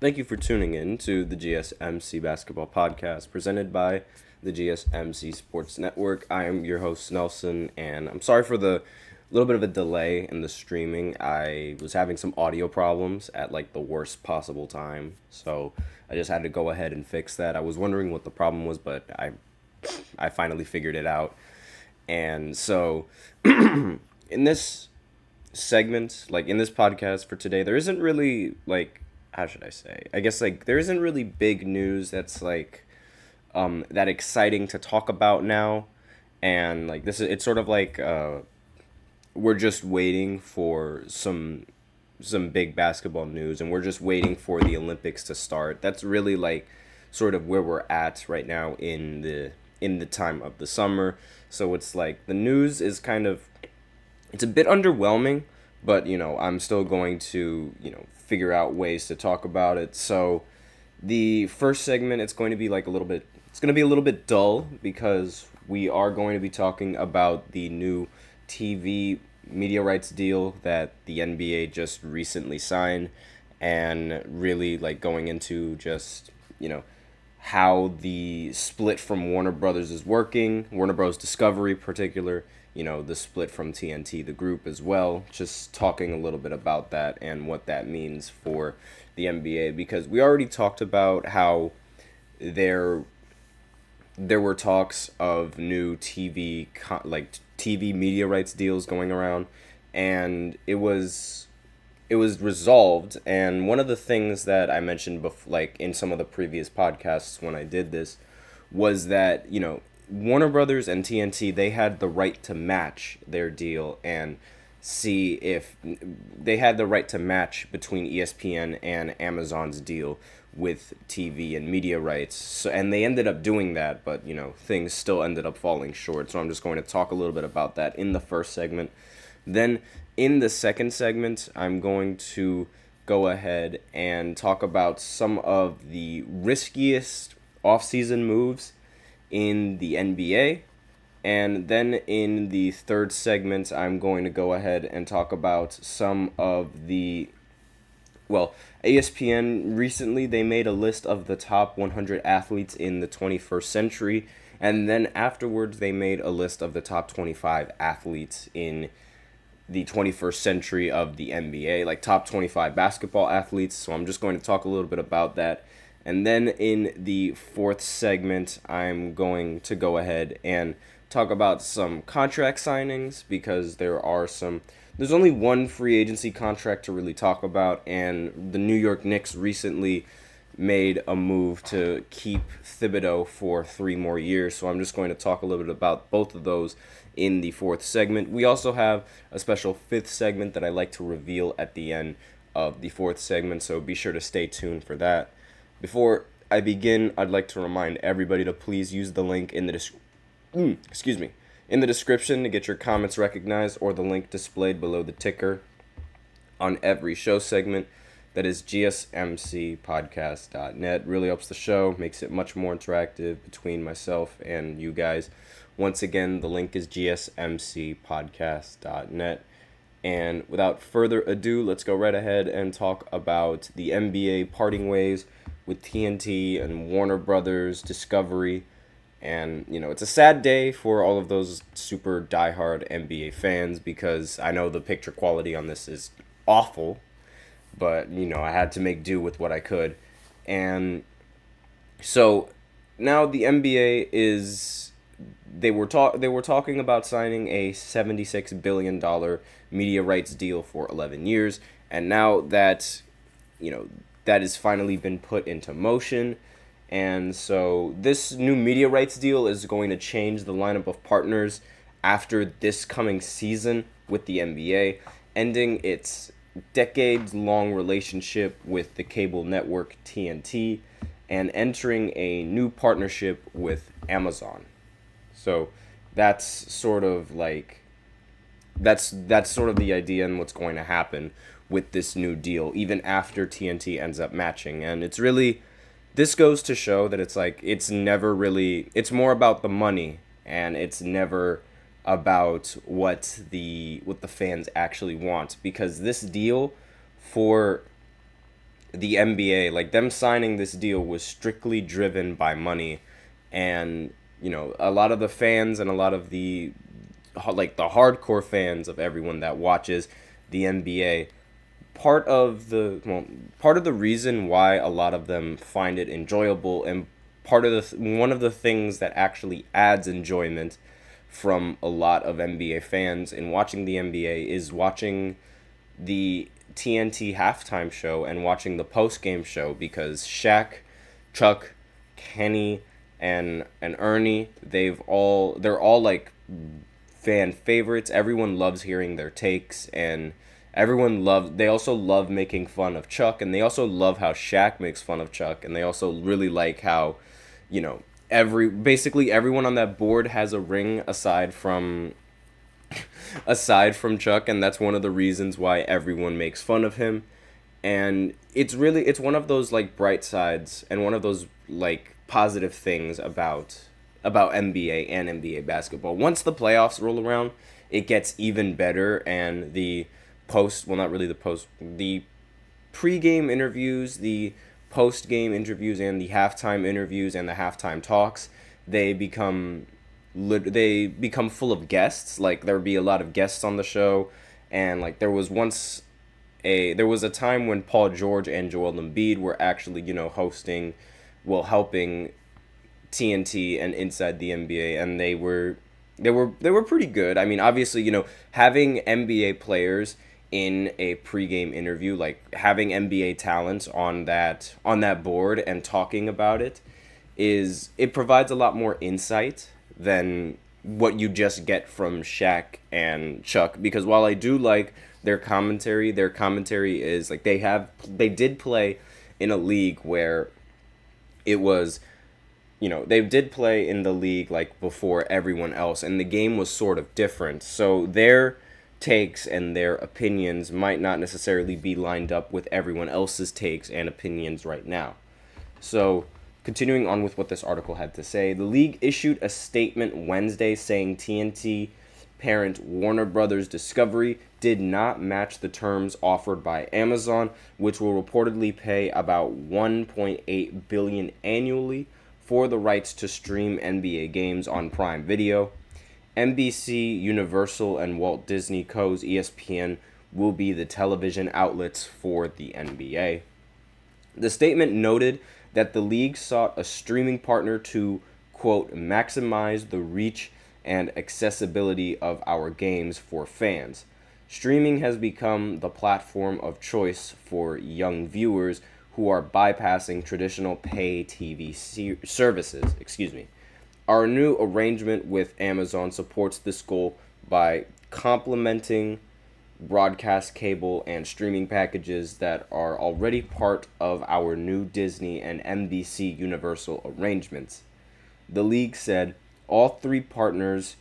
Thank you for tuning in to the GSMC basketball podcast presented by the GSMC Sports Network. I am your host, Nelson, and I'm sorry for the little bit of a delay in the streaming. I was having some audio problems at like the worst possible time, so I just had to go ahead and fix that. I was wondering what the problem was, but I finally figured it out. And so in this segment, like in this podcast for today, there isn't really like how should I say? I guess like there isn't really big news that's like that exciting to talk about now. And like this is it's sort of like we're just waiting for some big basketball news, and we're just waiting for the Olympics to start. That's really like sort of where we're at right now in the time of the summer. So it's like the news is kind of it's a bit underwhelming, but I'm still going to, figure out ways to talk about it. So the first segment it's going to be a little bit dull because we are going to be talking about the new TV media rights deal that the NBA just recently signed, and really like going into just, how the split from Warner Brothers is working, Warner Bros. Discovery particular, the split from TNT, the group as well, just talking a little bit about that and what that means for the NBA, because we already talked about how there there were talks of new TV media rights deals going around, and it was resolved. And one of the things that I mentioned like in some of the previous podcasts when I did this was that Warner Brothers and TNT, they had the right to match their deal and see if they had the right to match between ESPN and Amazon's deal with TV and media rights. So, and they ended up doing that, but things still ended up falling short. So I'm just going to talk a little bit about that in the first segment. Then in the second segment, I'm going to go ahead and talk about some of the riskiest offseason moves in the NBA. And then in the third segment, I'm going to go ahead and talk about some of ESPN recently, they made a list of the top 100 athletes in the 21st century. And then afterwards, they made a list of the top 25 athletes in the 21st century of the NBA, like top 25 basketball athletes. So I'm just going to talk a little bit about that. And then in the fourth segment, I'm going to go ahead and talk about some contract signings, because there's only one free agency contract to really talk about, and the New York Knicks recently made a move to keep Thibodeau for 3 more years. So I'm just going to talk a little bit about both of those in the fourth segment. We also have a special fifth segment that I like to reveal at the end of the fourth segment, so be sure to stay tuned for that. Before I begin, I'd like to remind everybody to please use the link in the description to get your comments recognized, or the link displayed below the ticker on every show segment. That is gsmcspodcast.net. Really helps the show, makes it much more interactive between myself and you guys. Once again, the link is gsmcspodcast.net. And without further ado, let's go right ahead and talk about the NBA parting ways with TNT and Warner Brothers Discovery. And, it's a sad day for all of those super diehard NBA fans, because I know the picture quality on this is awful, but, I had to make do with what I could. And so now the NBA they were talking about signing a $76 billion media rights deal for 11 years. And now that, that has finally been put into motion. And so this new media rights deal is going to change the lineup of partners after this coming season with the NBA, ending its decades-long relationship with the cable network TNT and entering a new partnership with Amazon. So that's sort of the idea and what's going to happen with this new deal, even after TNT ends up matching. And this goes to show that it's more about the money, and it's never about what the fans actually want, because this deal for the NBA, like them signing this deal was strictly driven by money, and a lot of the fans and a lot of the the hardcore fans of everyone that watches the NBA, part of the reason why a lot of them find it enjoyable, and one of the things that actually adds enjoyment from a lot of NBA fans in watching the NBA is watching the TNT halftime show and watching the post game show, because Shaq, Chuck, Kenny, and Ernie, they're all like fan favorites. Everyone loves hearing their takes, and they also love making fun of Chuck, and they also love how Shaq makes fun of Chuck, and they also really like how, basically everyone on that board has a ring aside from Chuck, and that's one of the reasons why everyone makes fun of him. And it's one of those like bright sides and one of those like positive things about NBA and NBA basketball. Once the playoffs roll around, it gets even better, and the the pre-game interviews, the post-game interviews, and the halftime interviews and the halftime talks, they become full of guests. Like there'll be a lot of guests on the show, and like there was a time when Paul George and Joel Embiid were actually helping TNT and Inside the NBA, and they were pretty good. I mean, obviously, having NBA players in a pregame interview, like having NBA talents on that board and talking about it provides a lot more insight than what you just get from Shaq and Chuck. Because while I do like their commentary is like they did play in a league where it was, they did play in the league like before everyone else, and the game was sort of different. So their takes and their opinions might not necessarily be lined up with everyone else's takes and opinions right now. So, continuing on with what this article had to say, the league issued a statement Wednesday saying TNT parent Warner Brothers Discovery did not match the terms offered by Amazon, which will reportedly pay about $1.8 billion annually for the rights to stream NBA games on Prime Video. NBC, Universal, and Walt Disney Co.'s ESPN will be the television outlets for the NBA. The statement noted that the league sought a streaming partner to, quote, maximize the reach and accessibility of our games for fans. Streaming has become the platform of choice for young viewers who are bypassing traditional pay TV services. Our new arrangement with Amazon supports this goal by complementing broadcast cable and streaming packages that are already part of our new Disney and NBC Universal arrangements. The league said all three partners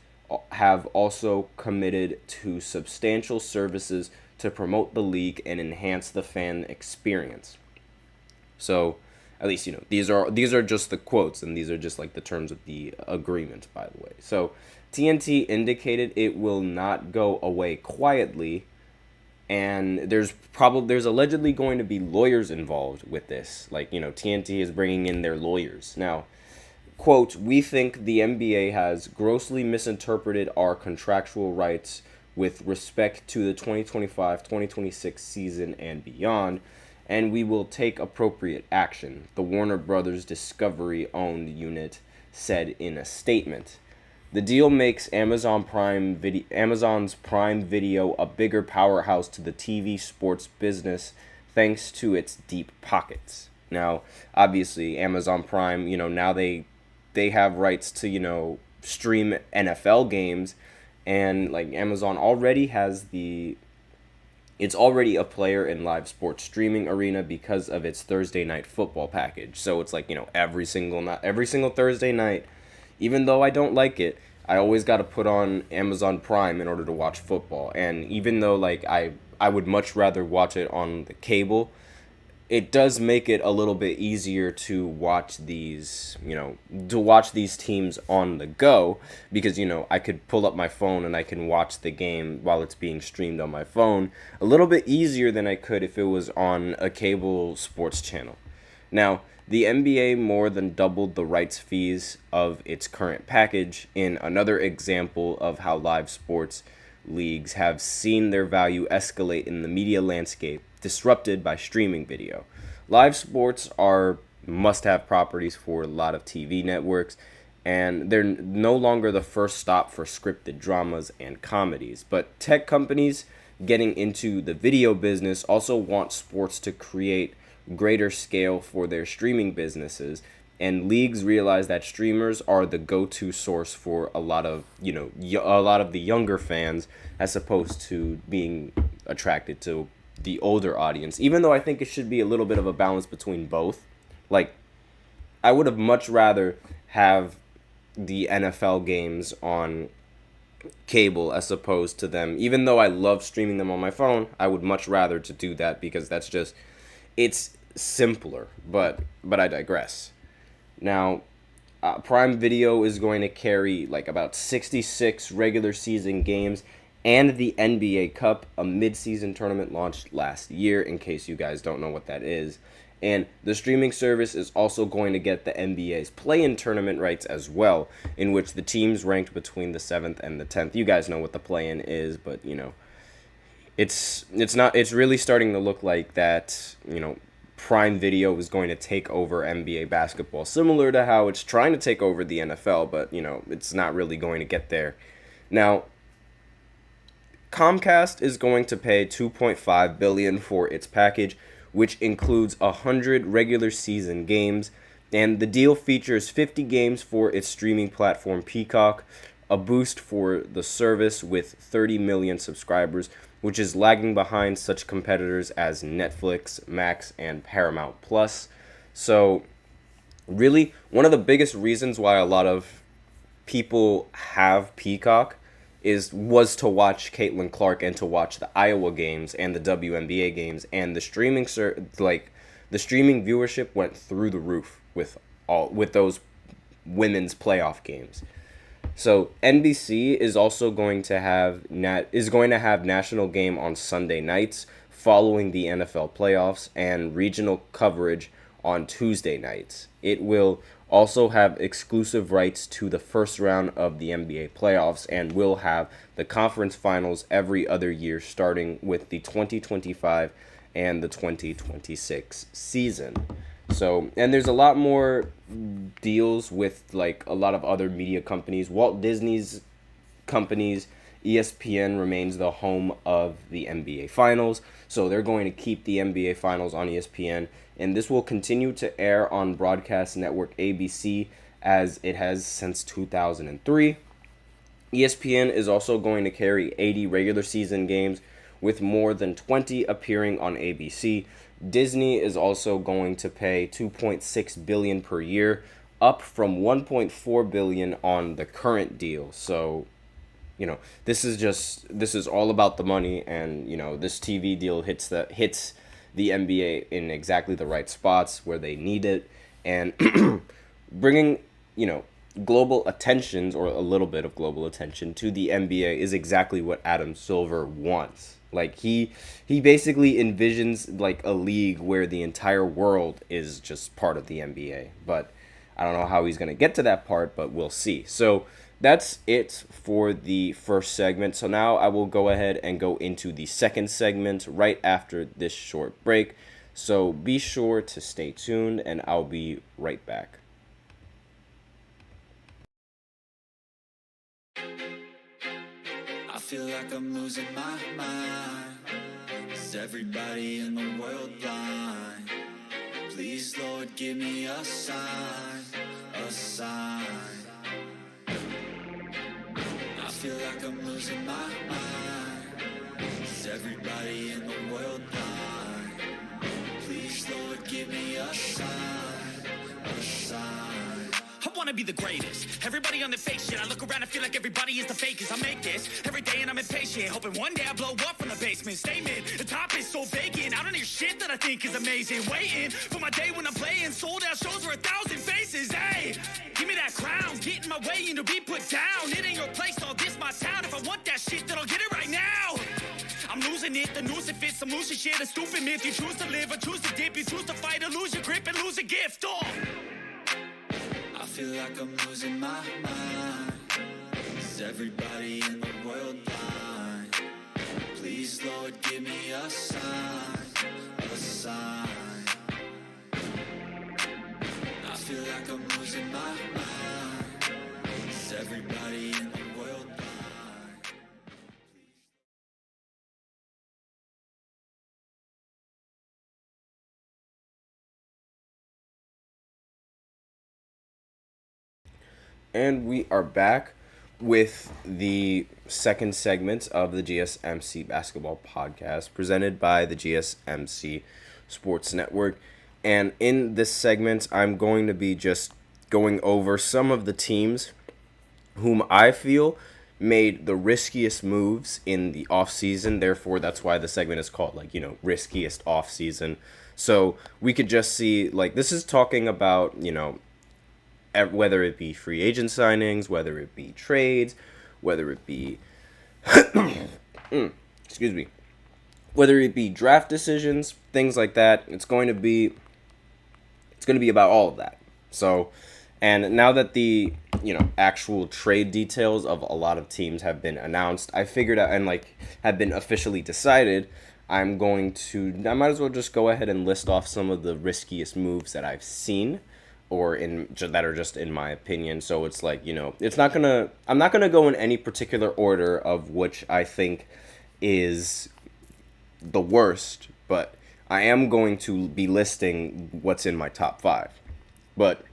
have also committed to substantial services to promote the league and enhance the fan experience. So, at least, these are just the quotes, and these are just like the terms of the agreement, by the way. So TNT indicated it will not go away quietly, and there's allegedly going to be lawyers involved with this. Like, TNT is bringing in their lawyers. Now, quote, we think the NBA has grossly misinterpreted our contractual rights with respect to the 2025-2026 season and beyond, and we will take appropriate action, the Warner Brothers Discovery-owned unit said in a statement. The deal makes Amazon's Prime Video a bigger powerhouse to the TV sports business thanks to its deep pockets. Now, obviously, Amazon Prime, now they have rights to, stream NFL games, and like Amazon already has it's already a player in live sports streaming arena because of its Thursday night football package. So it's like, every single Thursday night, even though I don't like it, I always got to put on Amazon Prime in order to watch football. And even though like I would much rather watch it on the cable, it does make it a little bit easier to watch these, to watch these teams on the go, because, I could pull up my phone and I can watch the game while it's being streamed on my phone a little bit easier than I could if it was on a cable sports channel. Now, the NBA more than doubled the rights fees of its current package in another example of how live sports leagues have seen their value escalate in the media landscape, disrupted by streaming video. Live sports are must-have properties for a lot of TV networks, and they're no longer the first stop for scripted dramas and comedies. But tech companies getting into the video business also want sports to create greater scale for their streaming businesses, and leagues realize that streamers are the go-to source for a lot of the younger fans, as opposed to being attracted to the older audience, even though I think it should be a little bit of a balance between both. Like, I would have much rather have the NFL games on cable as opposed to them, even though I love streaming them on my phone. I would much rather to do that, because that's just, it's simpler. But I digress. Now, Prime Video is going to carry like about 66 regular season games and the NBA Cup, a mid-season tournament launched last year, in case you guys don't know what that is. And the streaming service is also going to get the NBA's play-in tournament rights as well, in which the teams ranked between the 7th and the 10th. You guys know what the play-in is, but it's really starting to look like that, Prime Video is going to take over NBA basketball, similar to how it's trying to take over the NFL, but, it's not really going to get there. Now, Comcast is going to pay $2.5 billion for its package, which includes 100 regular season games, and the deal features 50 games for its streaming platform Peacock, a boost for the service with 30 million subscribers, which is lagging behind such competitors as Netflix, Max, and Paramount Plus. So, really, one of the biggest reasons why a lot of people have Peacock was to watch Caitlin Clark and to watch the Iowa games and the WNBA games, and the streaming the streaming viewership went through the roof with those women's playoff games. So NBC is also going to have national game on Sunday nights following the NFL playoffs, and regional coverage on Tuesday nights. It will also have exclusive rights to the first round of the NBA playoffs, and will have the conference finals every other year, starting with the 2025 and the 2026 season. So, and there's a lot more deals with like a lot of other media companies. Walt Disney's companies, ESPN remains the home of the NBA Finals, so they're going to keep the NBA Finals on ESPN, and this will continue to air on broadcast network ABC as it has since 2003. ESPN is also going to carry 80 regular season games, with more than 20 appearing on ABC. Disney is also going to pay $2.6 billion per year, up from $1.4 billion on the current deal. So, this is all about the money, and this TV deal hits the NBA in exactly the right spots where they need it, and bringing global attentions, or a little bit of global attention, to the NBA is exactly what Adam Silver wants. Like, he basically envisions like a league where the entire world is just part of the NBA. But I don't know how he's going to get to that part, but we'll see. So that's it for the first segment. So now I will go ahead and go into the second segment right after this short break. So be sure to stay tuned, and I'll be right back. I feel like I'm losing my mind. Is everybody in the world blind? Please, Lord, give me a sign, a sign. I feel like I'm losing my mind. Is everybody in the world blind? Please, Lord, give me a sign, a sign. I wanna be the greatest. Everybody on the fake shit. I look around and feel like everybody is the fakest. I make this every day and I'm impatient, hoping one day I blow up from the basement. Statement, the top is so vacant. I don't hear shit that I think is amazing. Waiting for my day when I'm playing sold out shows for 1,000 faces. Hey, give me that crown, get in my way and to be put down. It ain't your place, all this my town. If I want that shit, then I'll get it right now. I'm losing it, the noose it fits, I'm losing shit, a stupid myth. You choose to live or choose to dip, you choose to fight or lose your grip and lose a gift. Oh. I feel like I'm losing my mind. Is everybody in the world blind? Please, Lord, give me a sign, a sign. I feel like I'm losing my mind. Is everybody in the world blind? And we are back with the second segment of the GSMC basketball podcast presented by the GSMC Sports Network. And in this segment, I'm going to be just going over some of the teams whom I feel made the riskiest moves in the offseason. Therefore, that's why the segment is called, riskiest offseason. So we could just see, this is talking about, whether it be free agent signings, whether it be trades, whether it be whether it be draft decisions, things like that. It's going to be about all of that. So, and now that the actual trade details of a lot of teams have been announced, I figured out and have been officially decided, I might as well just go ahead and list off some of the riskiest moves that I've seen, or that are just in my opinion. So it's I'm not gonna go in any particular order of which I think is the worst, but I am going to be listing what's in my top 5. But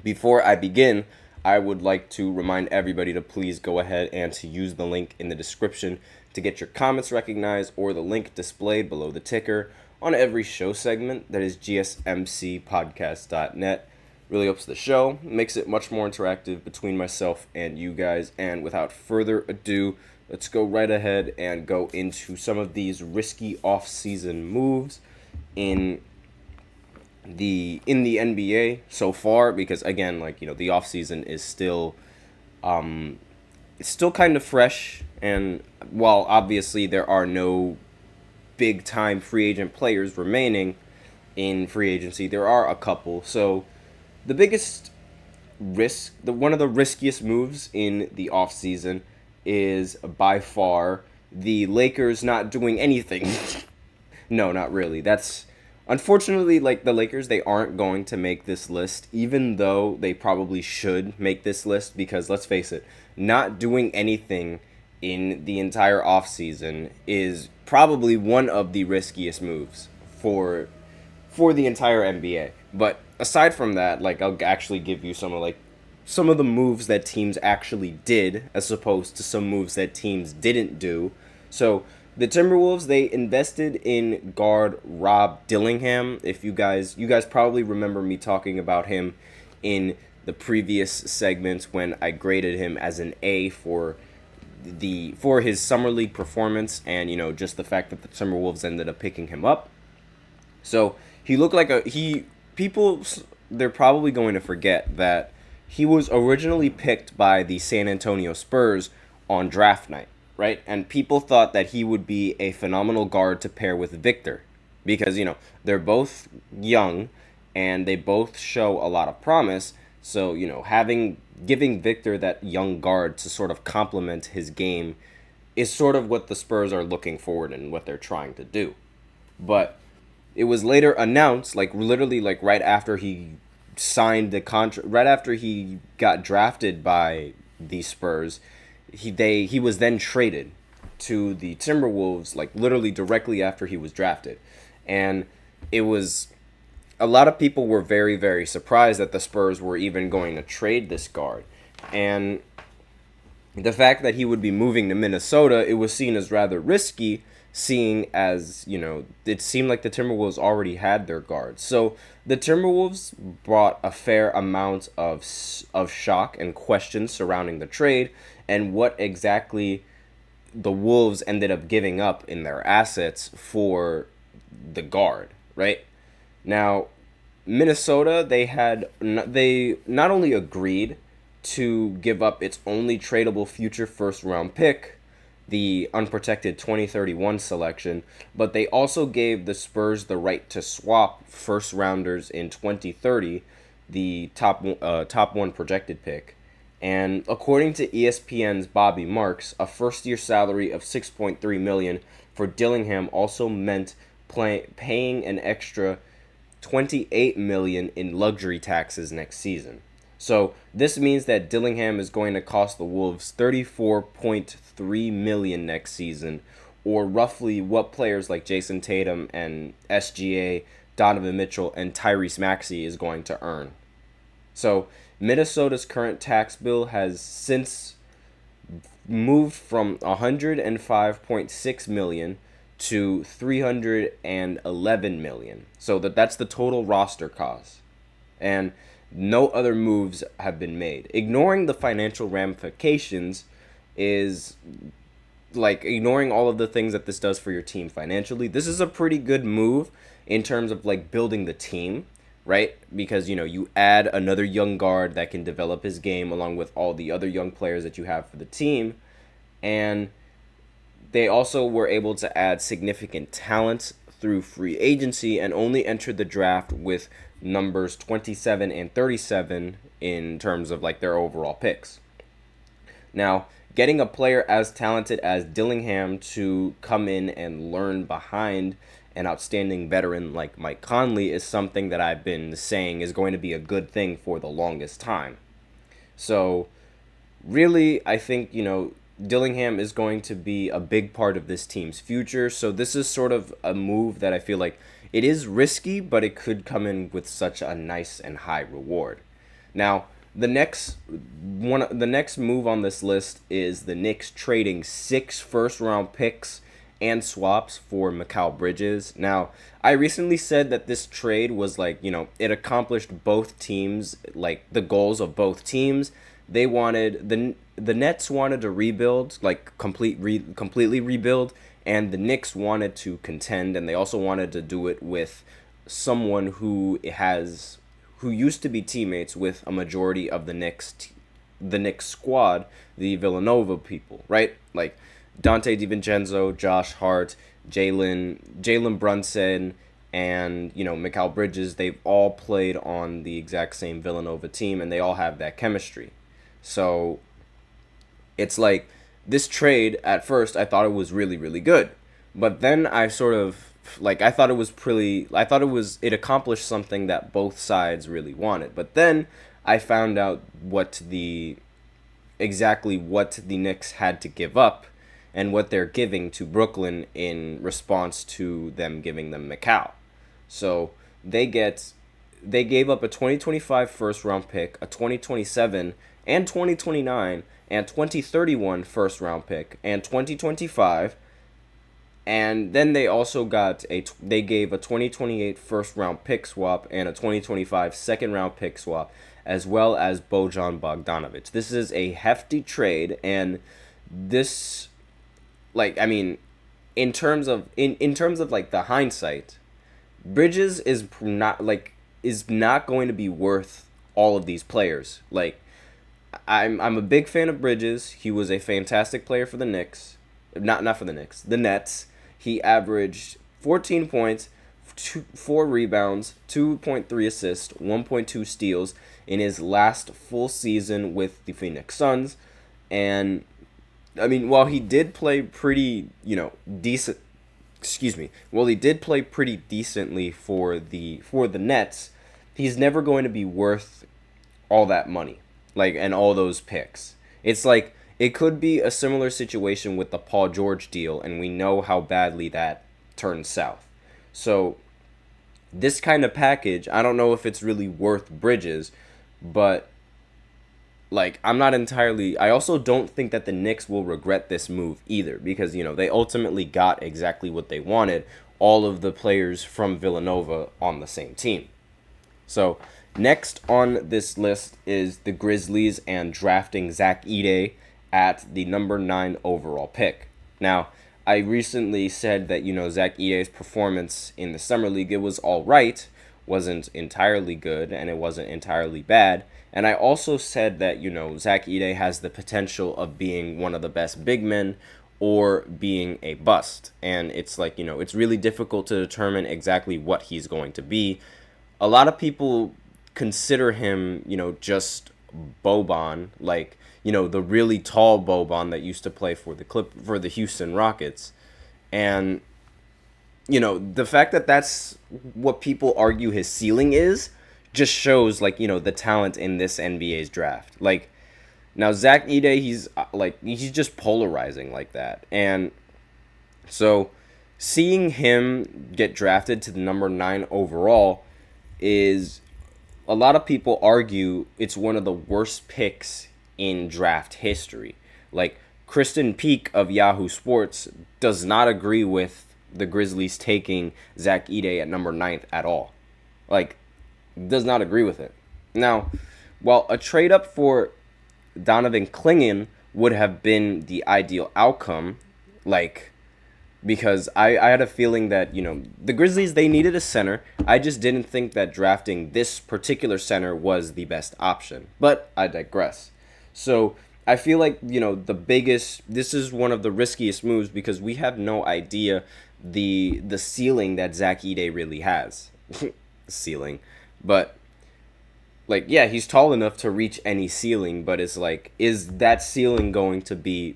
before I begin, I would like to remind everybody to please go ahead and to use the link in the description to get your comments recognized, or the link displayed below the ticker on every show segment. That is gsmcpodcast.net. Really helps the show, makes it much more interactive between myself and you guys. And without further ado, let's go right ahead and go into some of these risky off-season moves in the NBA so far, because again, the off-season is still it's still kind of fresh, and while obviously there are no big time free agent players remaining in free agency, there are a couple. So the biggest risk, one of the riskiest moves in the offseason is by far the Lakers not doing anything. No, not really. That's unfortunately, the Lakers, they aren't going to make this list, even though they probably should make this list, because let's face it, not doing anything in the entire offseason is probably one of the riskiest moves for the entire NBA. But aside from that, I'll actually give you some of the moves that teams actually did, as opposed to some moves that teams didn't do. So the Timberwolves, they invested in guard Rob Dillingham. If you guys probably remember me talking about him in the previous segments when I graded him as an A for his summer league performance, and just the fact that the Timberwolves ended up picking him up. So he looked like they're probably going to forget that he was originally picked by the San Antonio Spurs on draft night, right? And people thought that he would be a phenomenal guard to pair with Victor, because they're both young and they both show a lot of promise. So giving Victor that young guard to sort of complement his game is sort of what the Spurs are looking forward and what they're trying to do. But it was later announced, literally right after he signed the contract, right after he got drafted by the Spurs, he was then traded to the Timberwolves, literally directly after he was drafted. And it was, a lot of people were very, very surprised that the Spurs were even going to trade this guard. And the fact that he would be moving to Minnesota, it was seen as rather risky, seeing as, it seemed like the Timberwolves already had their guards. So the Timberwolves brought a fair amount of shock and questions surrounding the trade and what exactly the Wolves ended up giving up in their assets for the guard, right? Now, Minnesota, they not only agreed to give up its only tradable future first round pick, the unprotected 2031 selection, but they also gave the Spurs the right to swap first rounders in 2030, the top one projected pick. And according to ESPN's Bobby Marks, a first-year salary of $6.3 million for Dillingham also meant paying an extra $28 million in luxury taxes next season. So this means that Dillingham is going to cost the Wolves $34.3 million next season, or roughly what players like Jason Tatum and SGA, Donovan Mitchell, and Tyrese Maxey is going to earn. So Minnesota's current tax bill has since moved from $105.6 million to $311 million. So that's the total roster cost. And no other moves have been made. Ignoring the financial ramifications is like ignoring all of the things that this does for your team financially. This is a pretty good move in terms of like building the team, right? Because, you add another young guard that can develop his game along with all the other young players that you have for the team. And they also were able to add significant talent through free agency and only entered the draft with numbers 27 and 37 in terms of like their overall picks. Now, getting a player as talented as Dillingham to come in and learn behind an outstanding veteran like Mike Conley is something that I've been saying is going to be a good thing for the longest time. So, really, I think, Dillingham is going to be a big part of this team's future. So this is sort of a move that I feel like it is risky, but it could come in with such a nice and high reward. Now, the next move on this list is the Knicks trading 6 first-round picks and swaps for Mikal Bridges. Now, I recently said that this trade was like, it accomplished both teams, like the goals of both teams. They wanted the Nets wanted to rebuild, like completely rebuild, and the Knicks wanted to contend, and they also wanted to do it with someone who used to be teammates with a majority of the Knicks squad, the Villanova people, right? Like Dante DiVincenzo, Josh Hart, Jalen Brunson, and Mikal Bridges. They've all played on the exact same Villanova team, and they all have that chemistry. So it's like this trade, at first I thought it was really, really good. But then I sort of I thought it accomplished something that both sides really wanted. But then I found out exactly what the Knicks had to give up and what they're giving to Brooklyn in response to them giving them Mikal. So they gave up a 2025 first round pick, a 2027 and 2029 and 2031 first round pick and 2025, and then they also they gave a 2028 first round pick swap and a 2025 second round pick swap, as well as Bojan Bogdanovic. This is a hefty trade, and this, in terms of like the hindsight, Bridges is not going to be worth all of these players. Like, I'm a big fan of Bridges. He was a fantastic player for the Knicks. Not for the Knicks. The Nets. He averaged 14 points, 4 rebounds, 2.3 assists, 1.2 steals in his last full season with the Phoenix Suns. And while he did play pretty, decent, while he did play pretty decently for the Nets, he's never going to be worth all that money, and all those picks. It's like it could be a similar situation with the Paul George deal, and we know how badly that turned south. So this kind of package, I don't know if it's really worth Bridges, but like, I also don't think that the Knicks will regret this move either, because, they ultimately got exactly what they wanted, all of the players from Villanova on the same team. So, next on this list is the Grizzlies and drafting Zach Edey at the number 9 overall pick. Now, I recently said that, Zach Edey's performance in the Summer League, it was all right, wasn't entirely good, and it wasn't entirely bad. And I also said that, Zach Edey has the potential of being one of the best big men or being a bust. And it's like, it's really difficult to determine exactly what he's going to be. A lot of people consider him, just Boban, like, the really tall Boban that used to play for the Houston Rockets. And the fact that that's what people argue his ceiling is just shows, like, the talent in this NBA's draft. Like, now Zach Edey, he's just polarizing like that. And so seeing him get drafted to the number 9 overall is, a lot of people argue it's one of the worst picks in draft history. Like, Kristen Peak of Yahoo Sports does not agree with the Grizzlies taking Zach Edey at number 9th at all. Like, does not agree with it. Now, while a trade up for Donovan Clingan would have been the ideal outcome, like, because I had a feeling that, the Grizzlies, they needed a center. I just didn't think that drafting this particular center was the best option. But I digress. So I feel like, this is one of the riskiest moves because we have no idea the ceiling that Zach Edey really has. Ceiling. But, like, yeah, he's tall enough to reach any ceiling, but it's like, is that ceiling going to be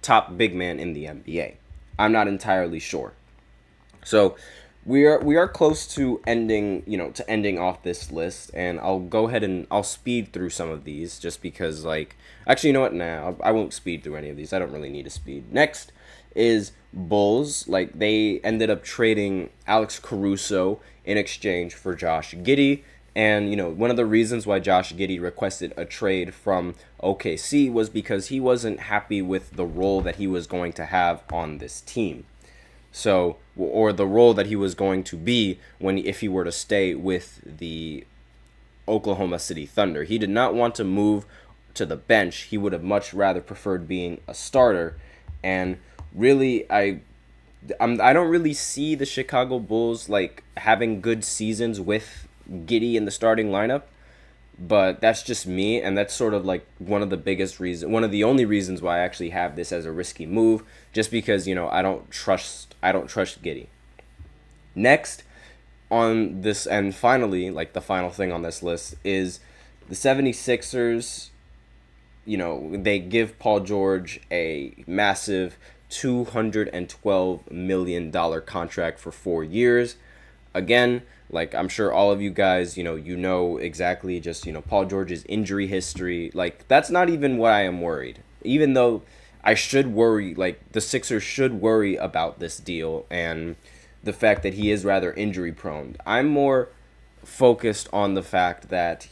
top big man in the NBA? I'm not entirely sure. So we are close to ending off this list, and I'll go ahead and I'll speed through some of these just because, like, actually, you know what? Nah, I won't speed through any of these. I don't really need to speed. Next is Bulls. Like, they ended up trading Alex Caruso in exchange for Josh Giddey. And, one of the reasons why Josh Giddey requested a trade from OKC was because he wasn't happy with the role that he was going to have on this team. So, or the role that he was going to be if he were to stay with the Oklahoma City Thunder. He did not want to move to the bench. He would have much rather preferred being a starter. And really, I don't really see the Chicago Bulls, like, having good seasons with Giddey in the starting lineup, but that's just me, and that's sort of like one of the only reasons why I actually have this as a risky move, just because, I don't trust Giddey. Next on this, and finally, like, the final thing on this list is the 76ers. They give Paul George a massive $212 million contract for 4 years. Again, like, I'm sure all of you guys, you know exactly just, Paul George's injury history. Like, that's not even why I am worried. Even though I should worry, like, the Sixers should worry about this deal and the fact that he is rather injury prone. I'm more focused on the fact that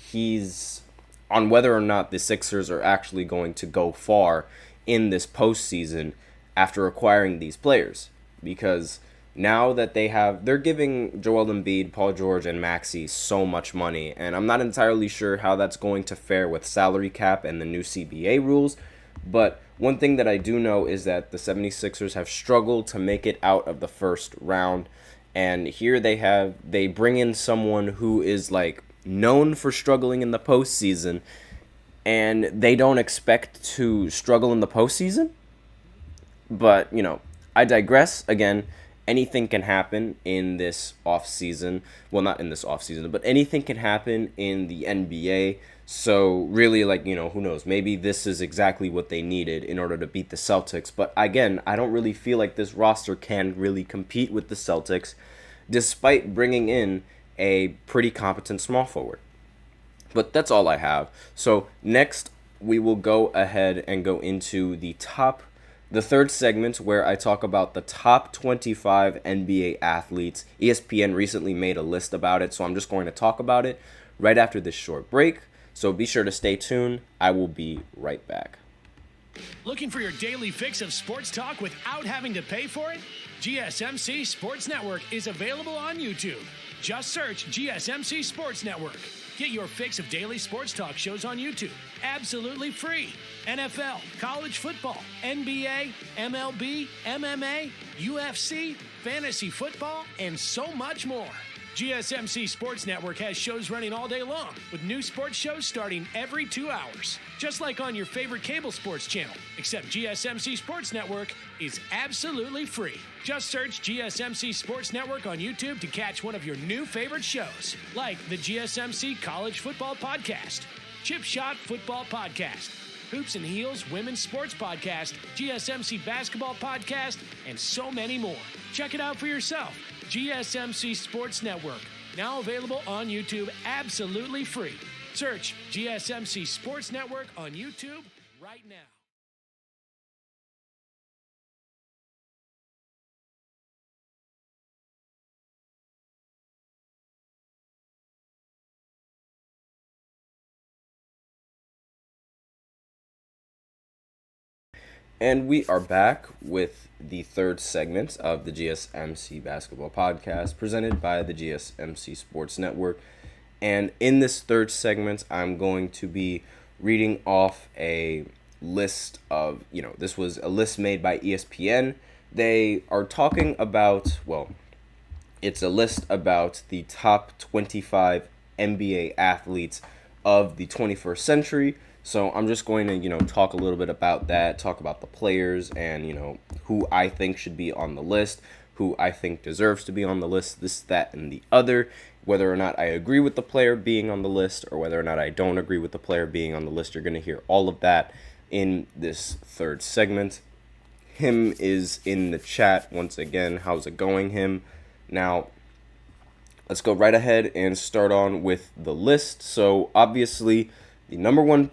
on whether or not the Sixers are actually going to go far in this postseason after acquiring these players. Because now that they're giving Joel Embiid, Paul George, and Maxey so much money, and I'm not entirely sure how that's going to fare with salary cap and the new CBA rules, but one thing that I do know is that the 76ers have struggled to make it out of the first round, and here they bring in someone who is, like, known for struggling in the postseason, and they don't expect to struggle in the postseason? But, I digress. Again, anything can happen in this offseason. Well, not in this offseason, but anything can happen in the NBA. So really, like, who knows? Maybe this is exactly what they needed in order to beat the Celtics. But again, I don't really feel like this roster can really compete with the Celtics, despite bringing in a pretty competent small forward. But that's all I have. So next, we will go ahead and go into the third segment, where I talk about the top 25 NBA athletes. ESPN recently made a list about it, so I'm just going to talk about it right after this short break. So be sure to stay tuned. I will be right back. Looking for your daily fix of sports talk without having to pay for it? GSMC Sports Network is available on YouTube. Just search GSMC Sports Network. Get your fix of daily sports talk shows on YouTube, absolutely free. NFL, college football, NBA, MLB, MMA, UFC, fantasy football, and so much more. GSMC Sports Network has shows running all day long, with new sports shows starting every 2 hours. Just like on your favorite cable sports channel, except GSMC Sports Network is absolutely free. Just search GSMC Sports Network on YouTube to catch one of your new favorite shows, like the GSMC College Football Podcast, Chip Shot Football Podcast, Hoops and Heels Women's Sports Podcast, GSMC Basketball Podcast, and so many more. Check it out for yourself. GSMC Sports Network, now available on YouTube absolutely free. Search GSMC Sports Network on YouTube right now. And we are back with the third segment of the GSMC Basketball Podcast presented by the GSMC Sports Network. And in this third segment, I'm going to be reading off a list of, this was a list made by ESPN. They are talking about, it's a list about the top 25 NBA athletes of the 21st century. So I'm just going to, talk a little bit about that, talk about the players and, who I think should be on the list, who I think deserves to be on the list, this, that, and the other, whether or not I agree with the player being on the list or whether or not I don't agree with the player being on the list. You're going to hear all of that in this third segment. Him is in the chat once again. How's it going, Him? Now, let's go right ahead and start on with the list. So, obviously, the number one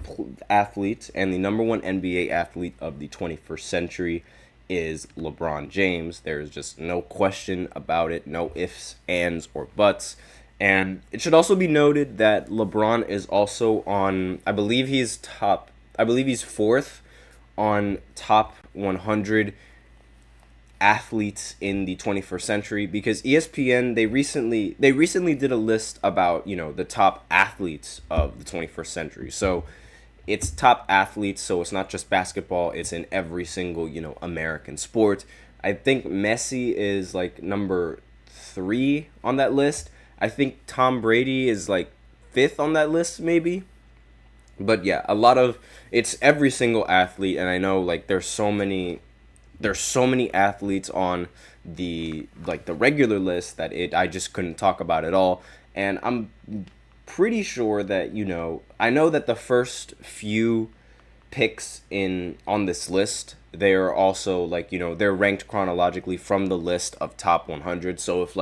athlete and the number one NBA athlete of the 21st century is LeBron James. There's just no question about it, no ifs, ands, or buts. And it should also be noted that LeBron is also on, I believe he's fourth on top 100 athletes in the 21st century, because ESPN, they recently did a list about, the top athletes of the 21st century. So it's top athletes, so it's not just basketball, it's in every single, American sport. I think Messi is like number 3 on that list. I think Tom Brady is like 5th on that list, maybe. But yeah, it's every single athlete, and I know like there's so many athletes on the regular list that I just couldn't talk about it all. And I'm pretty sure that, I know that the first few picks on this list, they are also they're ranked chronologically from the list of top 100. So if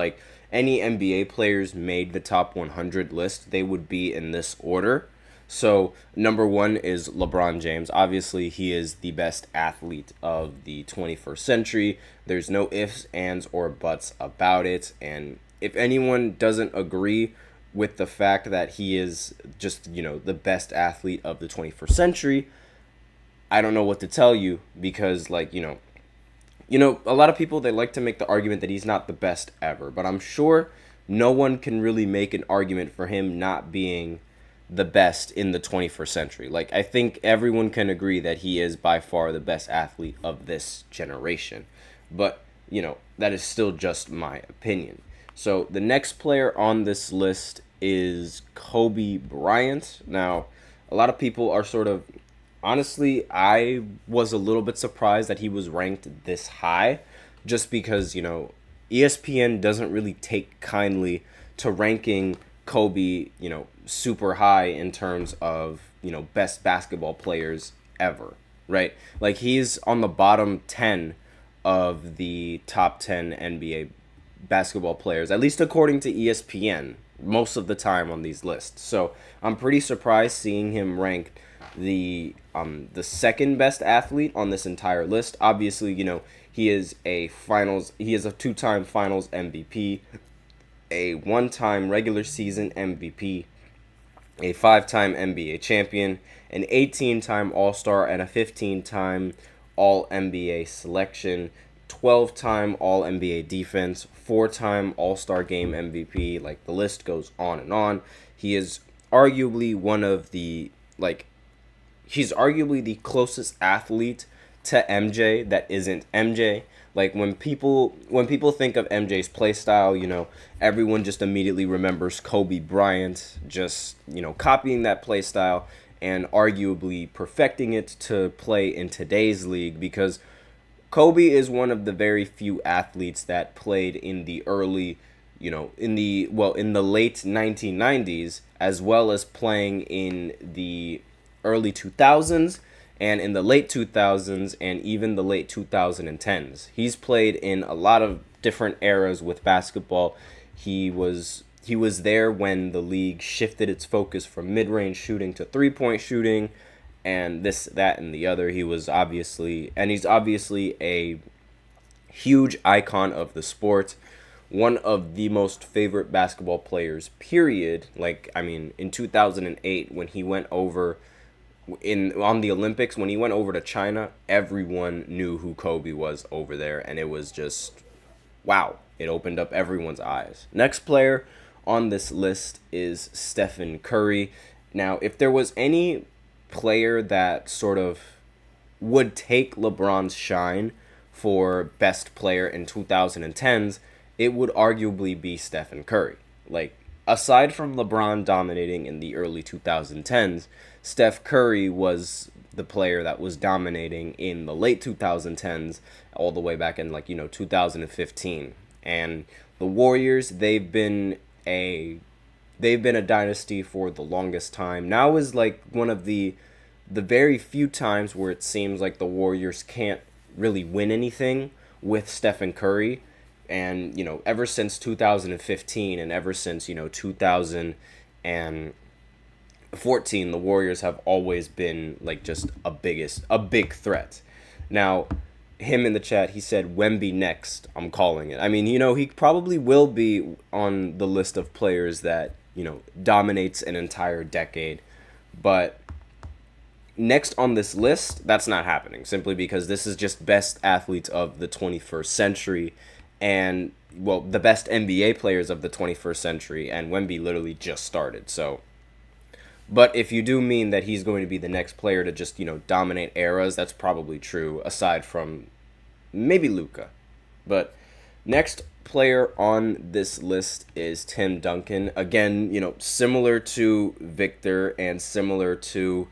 any NBA players made the top 100 list, they would be in this order. So number 1 is LeBron James. Obviously, he is the best athlete of the 21st century. There's no ifs, ands, or buts about it. And if anyone doesn't agree with the fact that he is just, the best athlete of the 21st century, I don't know what to tell you, because a lot of people, they like to make the argument that he's not the best ever. But I'm sure no one can really make an argument for him not being the best in the 21st century. I think everyone can agree that he is by far the best athlete of this generation. But, that is still just my opinion. So the next player on this list is Kobe Bryant. Now, a lot of people are honestly, I was a little bit surprised that he was ranked this high, just because, ESPN doesn't really take kindly to ranking Kobe, super high in terms of, best basketball players ever, right? He's on the bottom 10 of the top 10 NBA basketball players, at least according to ESPN, most of the time on these lists. So I'm pretty surprised seeing him ranked the second best athlete on this entire list. Obviously, he is a 2-time finals MVP, a 1-time regular season MVP, a 5-time NBA champion, an 18-time All-Star, and a 15-time All-NBA selection, 12-time All-NBA defense, 4-time All-Star Game MVP. Like, the list goes on and on. He is arguably he's arguably the closest athlete to MJ that isn't MJ. Like, when people think of MJ's play style, everyone just immediately remembers Kobe Bryant just, copying that play style and arguably perfecting it to play in today's league, because Kobe is one of the very few athletes that played in the early, in the late 1990s, as well as playing in the early 2000s and in the late 2000s and even the late 2010s. He's played in a lot of different eras with basketball. He was there when the league shifted its focus from mid-range shooting to three-point shooting and this, that, and the other. He's obviously a huge icon of the sport. One of the most favorite basketball players, period. In 2008, when he went over on the Olympics, when he went over to China, everyone knew who Kobe was over there, and it was just, wow. It opened up everyone's eyes. Next player on this list is Stephen Curry. Now, if there was any player that sort of would take LeBron's shine for best player in 2010s, it would arguably be Stephen Curry. Aside from LeBron dominating in the early 2010s, Steph Curry was the player that was dominating in the late 2010s, all the way back in 2015. And the Warriors, they've been a dynasty for the longest time. Now is one of the very few times where it seems like the Warriors can't really win anything with Stephen Curry. And, ever since 2015 and ever since, 2014, the Warriors have always been just a big threat. Now, him in the chat, he said Wemby next. I'm calling it. He probably will be on the list of players that, dominates an entire decade. But next on this list, that's not happening, simply because this is just best athletes of the 21st century and, the best NBA players of the 21st century, and Wemby literally just started. So, but if you do mean that he's going to be the next player to just, dominate eras, that's probably true, aside from maybe Luka. But next player on this list is Tim Duncan. Again, similar to Victor and similar to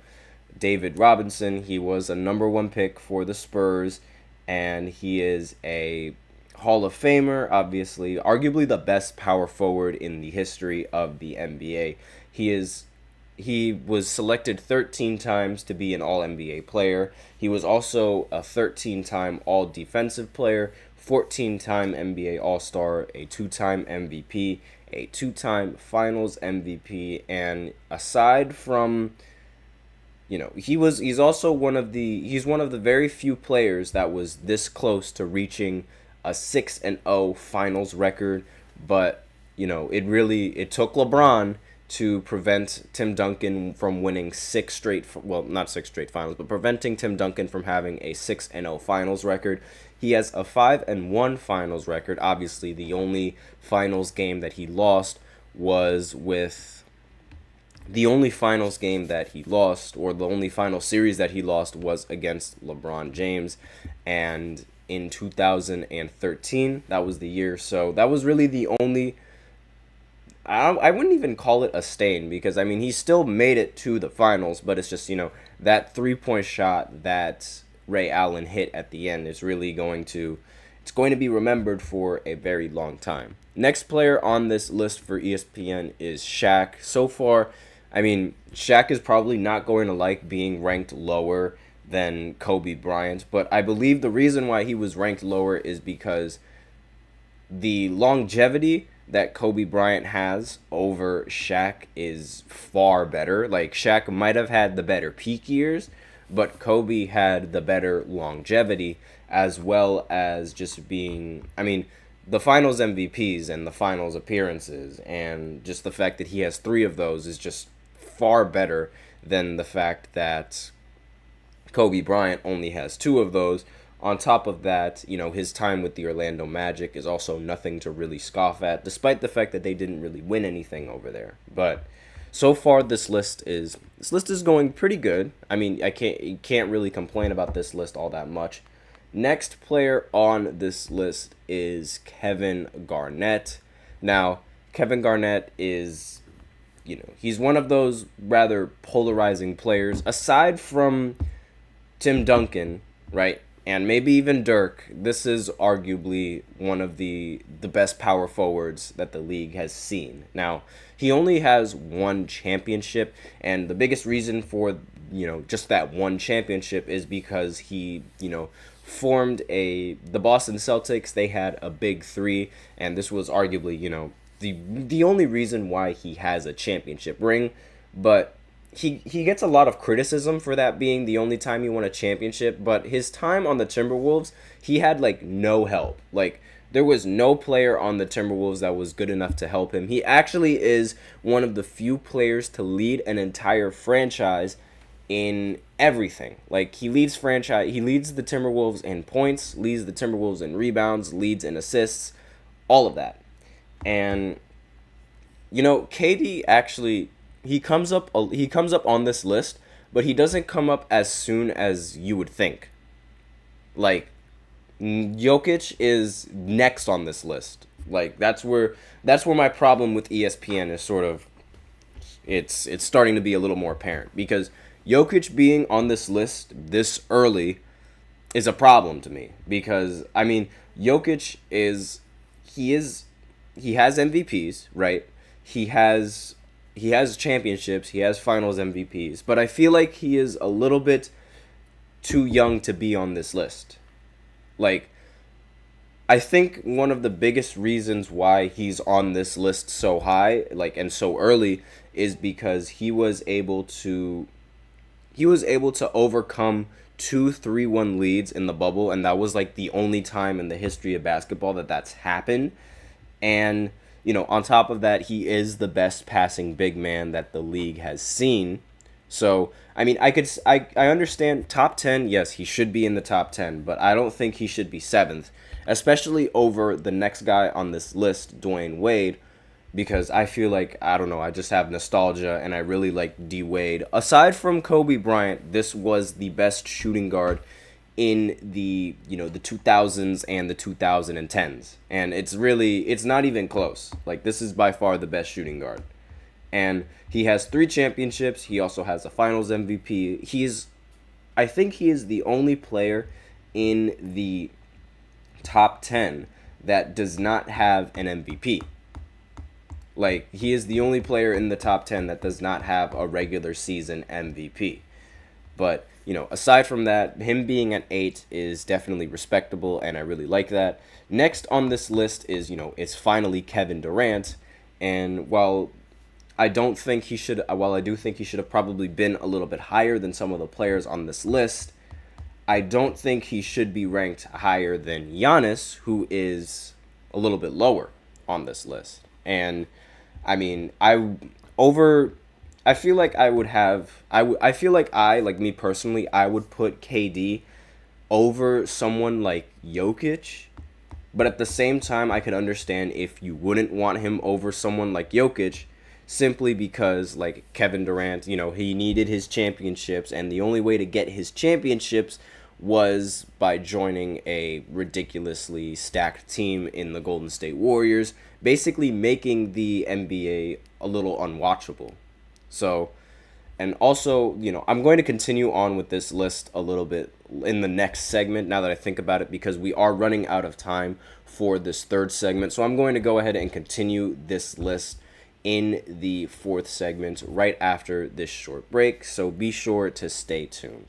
David Robinson, he was a number 1 pick for the Spurs, and he is a Hall of Famer, obviously, arguably the best power forward in the history of the NBA. He was selected 13 times to be an All-NBA player. He was also a 13-time All-Defensive player, 14-time NBA All-Star, a 2-time MVP, a 2-time Finals MVP, and aside from, he's one of the very few players that was this close to reaching a 6-0 Finals record, but it took LeBron to prevent Tim Duncan from winning not 6 straight finals, but preventing Tim Duncan from having a 6-0 Finals record. He has a 5-1 Finals record. Obviously, the only Finals game that he lost was with the only Finals game that he lost, or the only final series that he lost, was against LeBron James, and in 2013, that was the year. So that was really the only, I wouldn't even call it a stain, because he still made it to the finals, but it's just, that 3-point shot that Ray Allen hit at the end is really going to be remembered for a very long time. Next player on this list for ESPN is Shaq. So far, Shaq is probably not going to like being ranked lower than Kobe Bryant, but I believe the reason why he was ranked lower is because the longevity that Kobe Bryant has over Shaq is far better. Shaq might have had the better peak years, but Kobe had the better longevity, as well as just being, the finals MVPs and the finals appearances, and just the fact that he has 3 of those is just far better than the fact that Kobe Bryant only has 2 of those. On top of that, his time with the Orlando Magic is also nothing to really scoff at, despite the fact that they didn't really win anything over there. But so far, this list is going pretty good. I mean, you can't really complain about this list all that much. Next player on this list is Kevin Garnett. Now, Kevin Garnett is, he's one of those rather polarizing players. Aside from Tim Duncan, right? And maybe even Dirk, this is arguably one of the best power forwards that the league has seen. Now, he only has 1 championship, and the biggest reason for, just that 1 championship is because he, formed the Boston Celtics. They had a big 3, and this was arguably, the only reason why he has a championship ring, but he gets a lot of criticism for that being the only time he won a championship, but his time on the Timberwolves, he had, no help. There was no player on the Timberwolves that was good enough to help him. He actually is one of the few players to lead an entire franchise in everything. He leads the Timberwolves in points, leads the Timberwolves in rebounds, leads in assists, all of that. And, KD actually... He comes up on this list, but he doesn't come up as soon as you would think. Jokic is next on this list. That's where my problem with ESPN is sort of it's starting to be a little more apparent, because Jokic being on this list this early is a problem to me, because Jokic he has MVPs, right? He has championships, he has finals MVPs, but I feel like he is a little bit too young to be on this list. I think one of the biggest reasons why he's on this list so high, and so early, is because he was able to overcome 2 3-1 leads in the bubble, and that was the only time in the history of basketball that's happened. And on top of that, he is the best passing big man that the league has seen. So, I understand top 10, yes, he should be in the top 10, but I don't think he should be 7th, especially over the next guy on this list, Dwayne Wade, because I feel I just have nostalgia, and I really like D Wade. Aside from Kobe Bryant, this was the best shooting guard in the 2000s and the 2010s, and it's not even close. This is by far the best shooting guard, and he has 3 championships. He also has a finals MVP. I think he is the only player in the top 10 that does not have an MVP. He is the only player in the top 10 that does not have a regular season MVP. But aside from that, him being at 8 is definitely respectable, and I really like that. Next on this list is, it's finally Kevin Durant. And while I do think he should have probably been a little bit higher than some of the players on this list, I don't think he should be ranked higher than Giannis, who is a little bit lower on this list. And I feel like me personally, I would put KD over someone like Jokic, but at the same time, I could understand if you wouldn't want him over someone like Jokic, simply because Kevin Durant, he needed his championships, and the only way to get his championships was by joining a ridiculously stacked team in the Golden State Warriors, basically making the NBA a little unwatchable. So, and also, I'm going to continue on with this list a little bit in the next segment, now that I think about it, because we are running out of time for this 3rd segment. So I'm going to go ahead and continue this list in the 4th segment right after this short break. So be sure to stay tuned.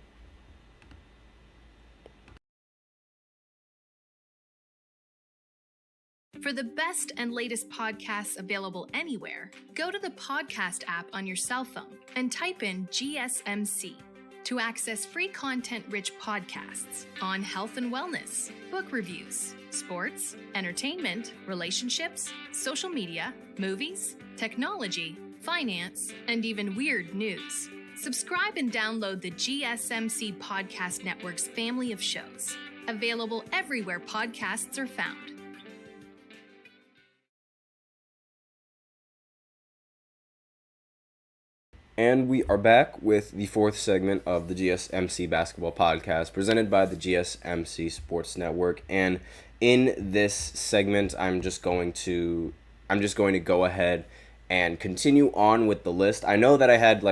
For the best and latest podcasts available anywhere, go to the podcast app on your cell phone and type in GSMC to access free content-rich podcasts on health and wellness, book reviews, sports, entertainment, relationships, social media, movies, technology, finance, and even weird news. Subscribe and download the GSMC Podcast Network's family of shows, available everywhere podcasts are found. And we are back with the fourth segment of the GSMC Basketball Podcast, presented by the GSMC Sports Network. And in this segment, I'm just going to go ahead and continue on with the list. I know that I had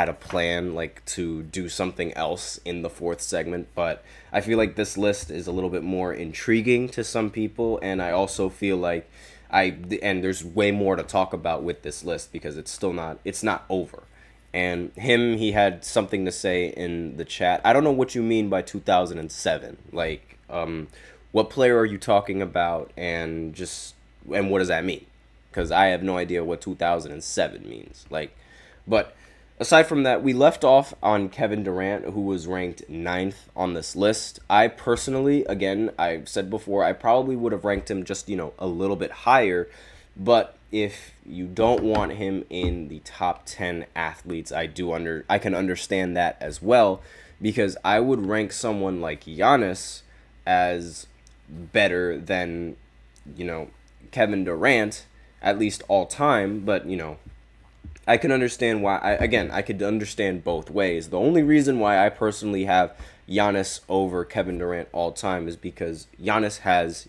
a plan to do something else in the fourth segment, but I feel like this list is a little bit more intriguing to some people, and I also feel like there's way more to talk about with this list because it's not over. And he had something to say in the chat. I don't know what you mean by 2007. What player are you talking about, and what does that mean? Because I have no idea what 2007 means. But aside from that, we left off on Kevin Durant, who was ranked 9th on this list. I personally, again, I've said before, I probably would have ranked him just, a little bit higher. But if you don't want him in the top 10 athletes, I can understand that as well, because I would rank someone like Giannis as better than, Kevin Durant, at least all time. But, I can understand why. I could understand both ways. The only reason why I personally have Giannis over Kevin Durant all time is because Giannis has,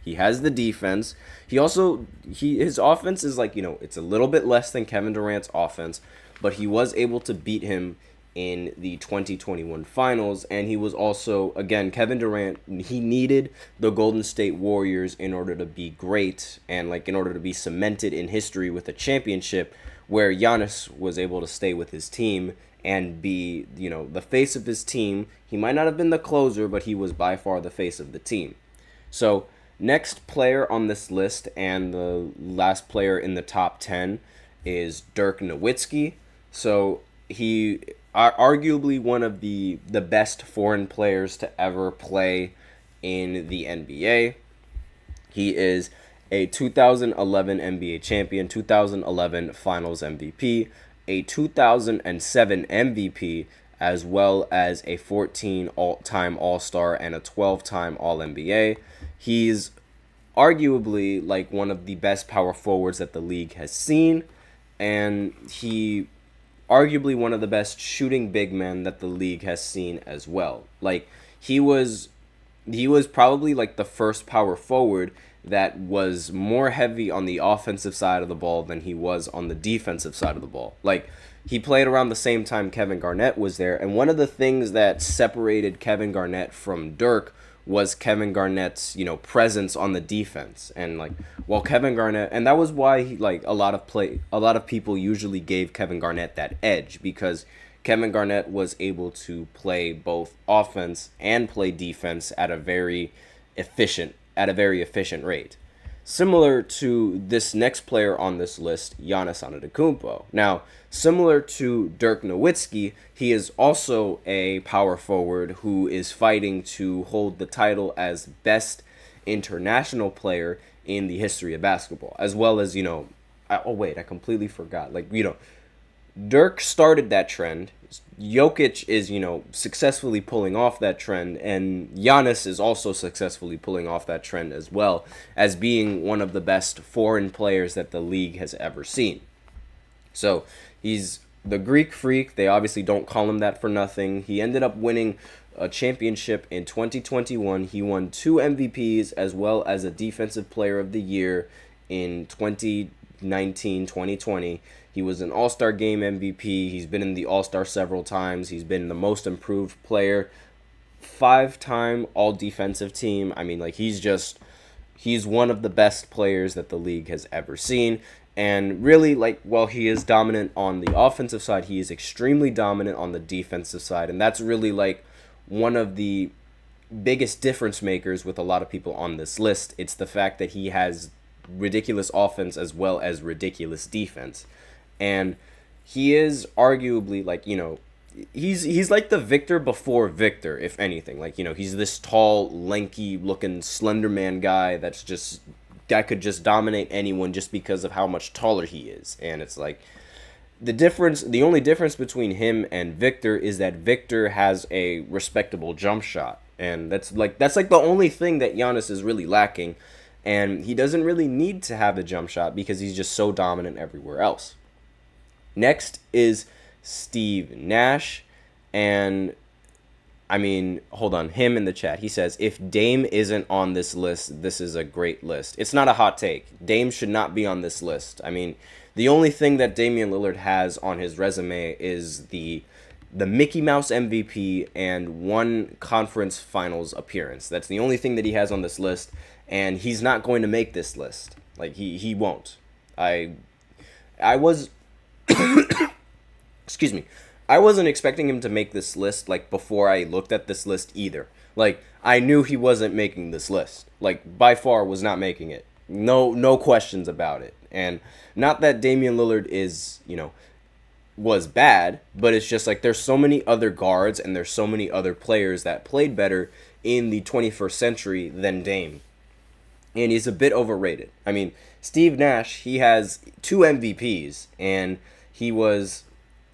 he has the defense. His offense is it's a little bit less than Kevin Durant's offense, but he was able to beat him in the 2021 finals. And he was also, again, Kevin Durant, he needed the Golden State Warriors in order to be great and in order to be cemented in history with a championship, where Giannis was able to stay with his team and be, the face of his team. He might not have been the closer, but he was by far the face of the team. So next player on this list, and the last player in the top 10, is Dirk Nowitzki. So he arguably one of the best foreign players to ever play in the NBA. He is a 2011 NBA champion, 2011 Finals MVP, a 2007 MVP, as well as a 14-time All-Star and a 12-time All-NBA. He's arguably one of the best power forwards that the league has seen, and he arguably one of the best shooting big men that the league has seen as well. He was probably the first power forward that was more heavy on the offensive side of the ball than he was on the defensive side of the ball. He played around the same time Kevin Garnett was there, and one of the things that separated Kevin Garnett from Dirk was Kevin Garnett's, presence on the defense. And while Kevin Garnett, and that was why a lot of people usually gave Kevin Garnett that edge, because Kevin Garnett was able to play both offense and play defense at a very efficient rate. Similar to this next player on this list, Giannis Antetokounmpo. Now, similar to Dirk Nowitzki, he is also a power forward who is fighting to hold the title as best international player in the history of basketball, as well as, I completely forgot. Dirk started that trend. Jokic is, successfully pulling off that trend, and Giannis is also successfully pulling off that trend as well, as being one of the best foreign players that the league has ever seen. So he's the Greek Freak. They obviously don't call him that for nothing. He ended up winning a championship in 2021. He won 2 MVPs as well as a Defensive Player of the Year in 2019-2020. He was an All-Star Game MVP. He's been in the All-Star several times. He's been the Most Improved Player, 5-time All-Defensive Team. I mean, he's one of the best players that the league has ever seen. And really, while he is dominant on the offensive side, he is extremely dominant on the defensive side. And that's really, one of the biggest difference makers with a lot of people on this list. It's the fact that he has ridiculous offense as well as ridiculous defense. And he is arguably he's like the Victor before Victor, if anything. He's this tall, lanky looking slender man guy that's just that could just dominate anyone just because of how much taller he is. And it's like the only difference between him and Victor is that Victor has a respectable jump shot. And that's like the only thing that Giannis is really lacking. And he doesn't really need to have a jump shot because he's just so dominant everywhere else. Next is Steve Nash. And I mean, hold on, him in the chat. He says, if Dame isn't on this list, this is a great list. It's not a hot take. Dame should not be on this list. I mean, the only thing that Damian Lillard has on his resume is the Mickey Mouse MVP and one conference finals appearance. That's the only thing that he has on this list, and he's not going to make this list. Like, he won't. I was excuse me. I wasn't expecting him to make this list, like, before I looked at this list either. Like, I knew he wasn't making this list. Like, by far was not making it. No questions about it. And not that Damian Lillard is, was bad, but it's just like there's so many other guards and there's so many other players that played better in the 21st century than Dame. And he's a bit overrated. I mean, Steve Nash, he has 2 MVPs, and he was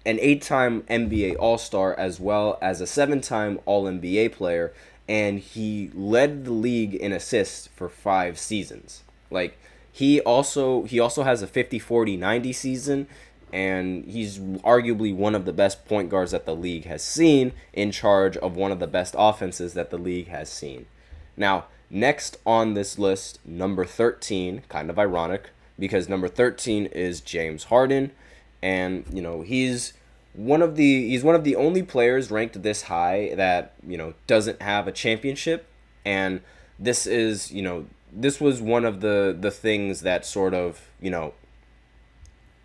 an 8-time NBA All-Star as well as a 7-time All-NBA player, and he led the league in assists for 5 seasons. Like, he also has a 50-40-90 season, and he's arguably one of the best point guards that the league has seen, in charge of one of the best offenses that the league has seen. Now, next on this list, number 13, kind of ironic, because number 13 is James Harden. And, he's one of the only players ranked this high that, doesn't have a championship. And this is, this was one of the things that sort of,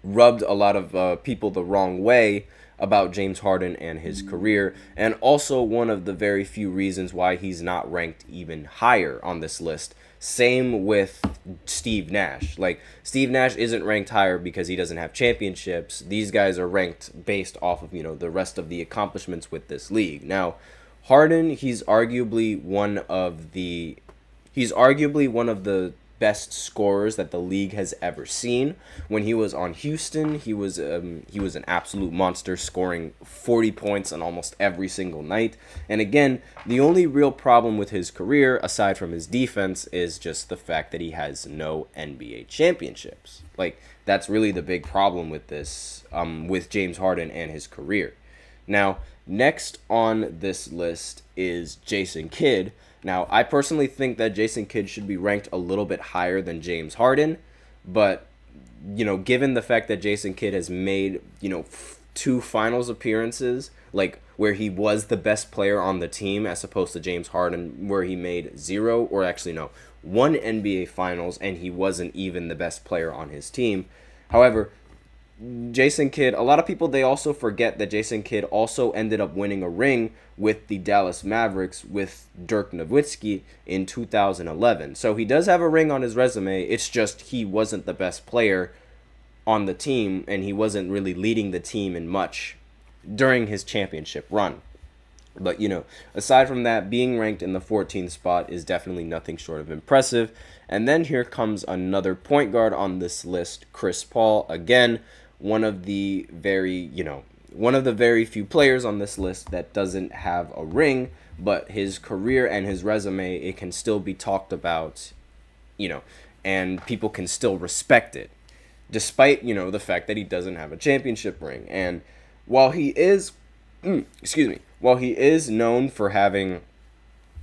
rubbed a lot of people the wrong way about James Harden and his career, and also one of the very few reasons why he's not ranked even higher on this list. Same with Steve Nash. Like, Steve Nash isn't ranked higher because he doesn't have championships. These guys are ranked based off of, the rest of the accomplishments with this league. Now, Harden, he's arguably one of the best scorers that the league has ever seen. When he was on Houston, he was an absolute monster, scoring 40 points on almost every single night. And again, the only real problem with his career, aside from his defense, is just the fact that he has no NBA championships. Like, that's really the big problem with this, with James Harden and his career. Now, next on this list is Jason Kidd. Now, I personally think that Jason Kidd should be ranked a little bit higher than James Harden, but, given the fact that Jason Kidd has made, 2 finals appearances, like, where he was the best player on the team, as opposed to James Harden, where he made 0, or actually, no, 1 NBA finals, and he wasn't even the best player on his team. However, Jason Kidd, a lot of people, they also forget that Jason Kidd also ended up winning a ring with the Dallas Mavericks with Dirk Nowitzki in 2011. So he does have a ring on his resume. It's just he wasn't the best player on the team, and he wasn't really leading the team in much during his championship run. But, aside from that, being ranked in the 14th spot is definitely nothing short of impressive. And then here comes another point guard on this list, Chris Paul. Again, one of the very few players on this list that doesn't have a ring, but his career and his resume, it can still be talked about, and people can still respect it, despite, the fact that he doesn't have a championship ring. And while he is, while he is known for having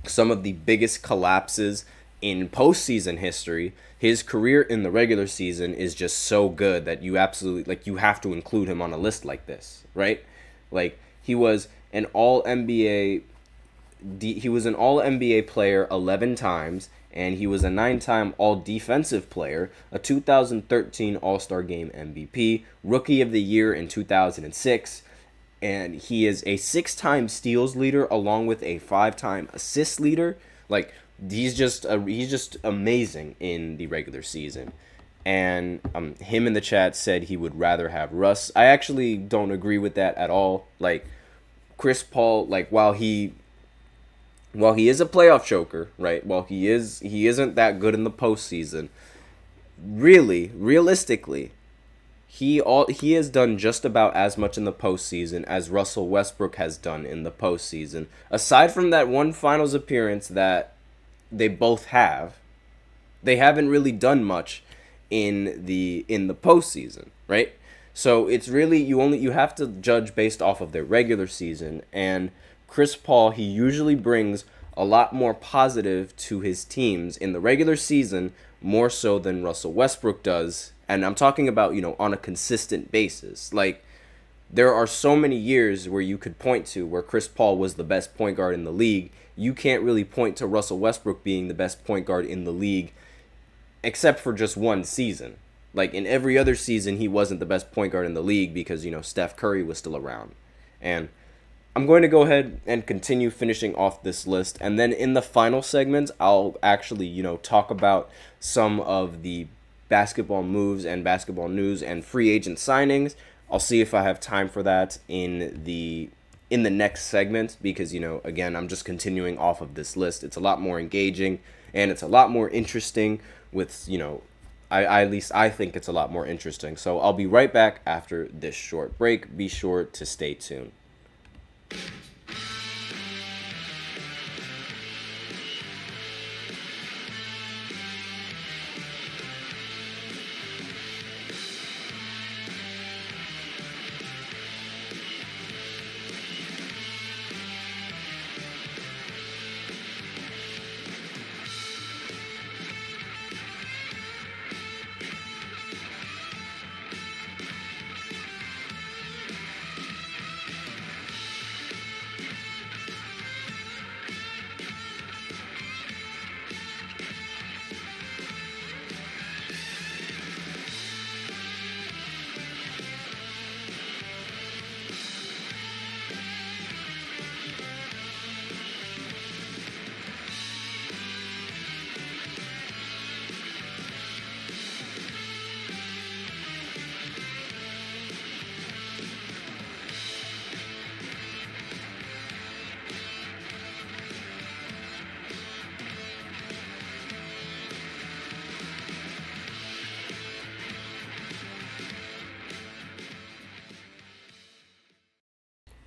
some of the biggest collapses in postseason history, his career in the regular season is just so good that you absolutely, you have to include him on a list like this, right? Like, he was an All-NBA player 11 times, and he was a 9-time All-Defensive player, a 2013 All-Star Game MVP, Rookie of the Year in 2006, and he is a 6-time steals leader along with a 5-time assist leader. Like, he's just amazing in the regular season. And him in the chat said he would rather have Russ. I actually don't agree with that at all. Like, Chris Paul, like, while he is a playoff choker, right? While he isn't that good in the postseason, realistically, he has done just about as much in the postseason as Russell Westbrook has done in the postseason. Aside from that one finals appearance that they both have, they haven't really done much in the postseason, right? So it's really you have to judge based off of their regular season, and Chris Paul, he usually brings a lot more positive to his teams in the regular season, more so than Russell Westbrook does. And I'm talking about, on a consistent basis. Like, there are so many years where you could point to where Chris Paul was the best point guard in the league. You can't really point to Russell Westbrook being the best point guard in the league except for just one season. Like, in every other season, he wasn't the best point guard in the league because, Steph Curry was still around. And I'm going to go ahead and continue finishing off this list. And then in the final segment, I'll actually, talk about some of the basketball moves and basketball news and free agent signings. I'll see if I have time for that in the next segment because, again, I'm just continuing off of this list. It's a lot more engaging and it's a lot more interesting with, at least I think it's a lot more interesting. So I'll be right back after this short break. Be sure to stay tuned.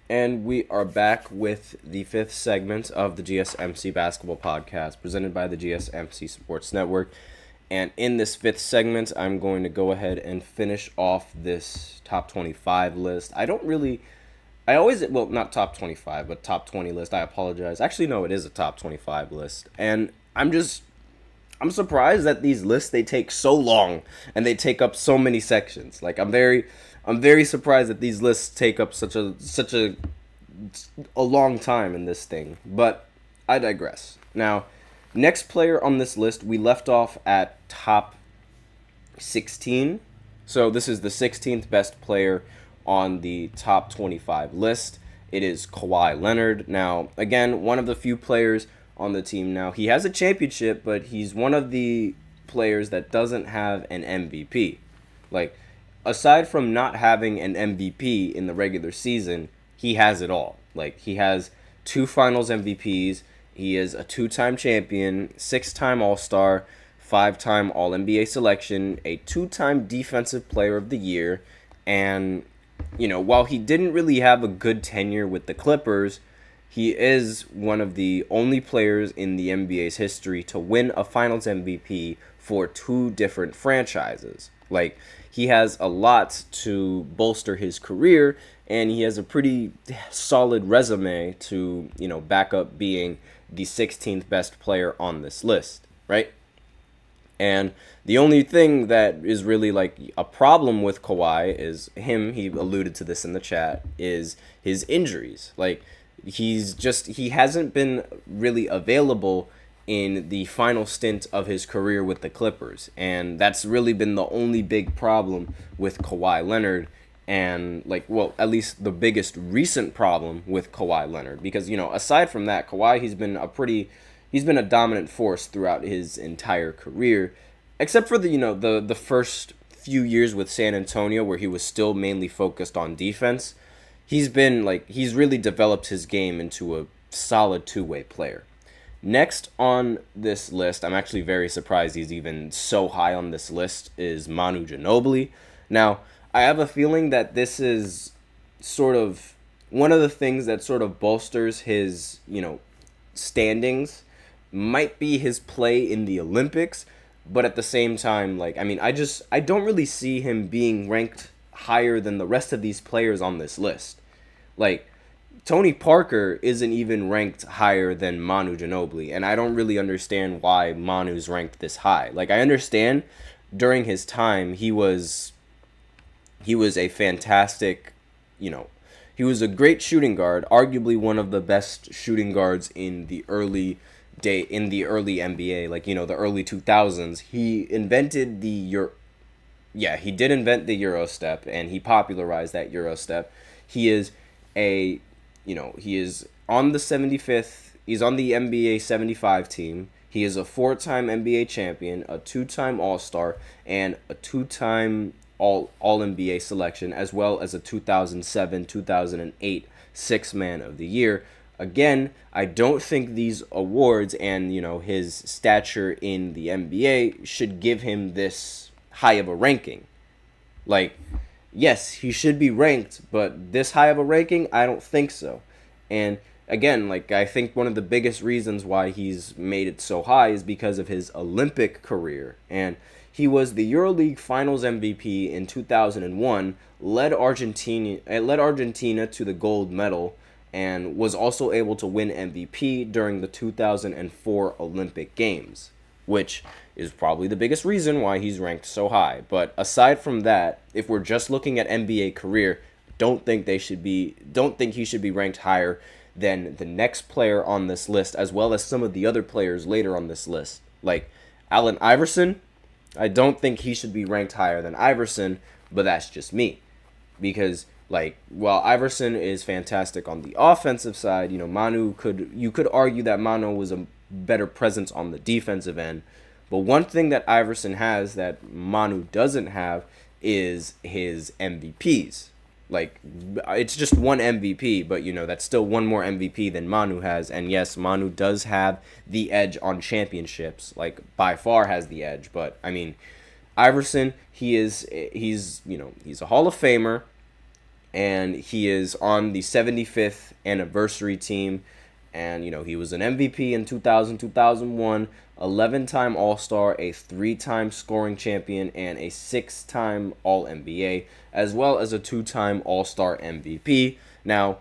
And we are back with the fifth segment of the GSMC Basketball Podcast presented by the GSMC Sports Network. And in this fifth segment, I'm going to go ahead and finish off this top 25 list. Not top 25, but top 20 list. I apologize. Actually, no, it is a top 25 list. And I'm surprised that these lists, they take so long and they take up so many sections. Like, I'm very surprised that these lists take up such a long time in this thing, but I digress. Now, next player on this list, we left off at top 16. So this is the 16th best player on the top 25 list. It is Kawhi Leonard. Now, again, one of the few players on the team now. He has a championship, but he's one of the players that doesn't have an MVP. Like, aside from not having an MVP in the regular season, he has it all. Like, he has 2 finals MVPs, he is a 2-time champion, 6-time All-Star, 5-time All-NBA selection, a 2-time Defensive Player of the Year, and, while he didn't really have a good tenure with the Clippers, he is one of the only players in the NBA's history to win a finals MVP for 2 different franchises. Like, he has a lot to bolster his career, and he has a pretty solid resume to, back up being the 16th best player on this list, right? And the only thing that is really like a problem with Kawhi is he alluded to this in the chat, is his injuries. Like, he hasn't been really available in the final stint of his career with the Clippers. And that's really been the only big problem with Kawhi Leonard. And, at least the biggest recent problem with Kawhi Leonard. Because, aside from that, Kawhi, he's been a dominant force throughout his entire career. Except for the first few years with San Antonio where he was still mainly focused on defense. He's really developed his game into a solid 2-way player. Next on this list, I'm actually very surprised he's even so high on this list, is Manu Ginobili. Now, I have a feeling that this is sort of one of the things that sort of bolsters his, standings might be his play in the Olympics, but at the same time, I don't really see him being ranked higher than the rest of these players on this list. Like, Tony Parker isn't even ranked higher than Manu Ginobili, and I don't really understand why Manu's ranked this high. Like, I understand during his time he was a fantastic, he was a great shooting guard, arguably one of the best shooting guards in the early NBA, the early 2000s. He invented he did invent the Euro step, and he popularized that Euro step. He is he is on the 75th, he's on the NBA 75 team. He is a 4-time NBA champion, a 2-time All-Star, and a 2-time All-NBA selection, as well as a 2007-2008 Sixth Man of the Year. Again, I don't think these awards and, his stature in the NBA should give him this high of a ranking. Like, yes, he should be ranked, but this high of a ranking, I don't think so. And again, I think one of the biggest reasons why he's made it so high is because of his Olympic career. And he was the EuroLeague Finals MVP in 2001, led Argentina to the gold medal, and was also able to win MVP during the 2004 Olympic Games, which is probably the biggest reason why he's ranked so high. But aside from that, if we're just looking at NBA career, don't think he should be ranked higher than the next player on this list, as well as some of the other players later on this list. Like Allen Iverson, I don't think he should be ranked higher than Iverson, but that's just me. Because while Iverson is fantastic on the offensive side, you could argue that Manu was a better presence on the defensive end. But one thing that Iverson has that Manu doesn't have is his MVPs. It's just one MVP, but that's still one more MVP than Manu has. And yes, Manu does have the edge on championships, by far has the edge. But Iverson, he's a Hall of Famer, and he is on the 75th anniversary team. And, he was an MVP in 2000, 2001, 11-time All-Star, a 3-time scoring champion, and a 6-time All-NBA, as well as a 2-time All-Star MVP. Now,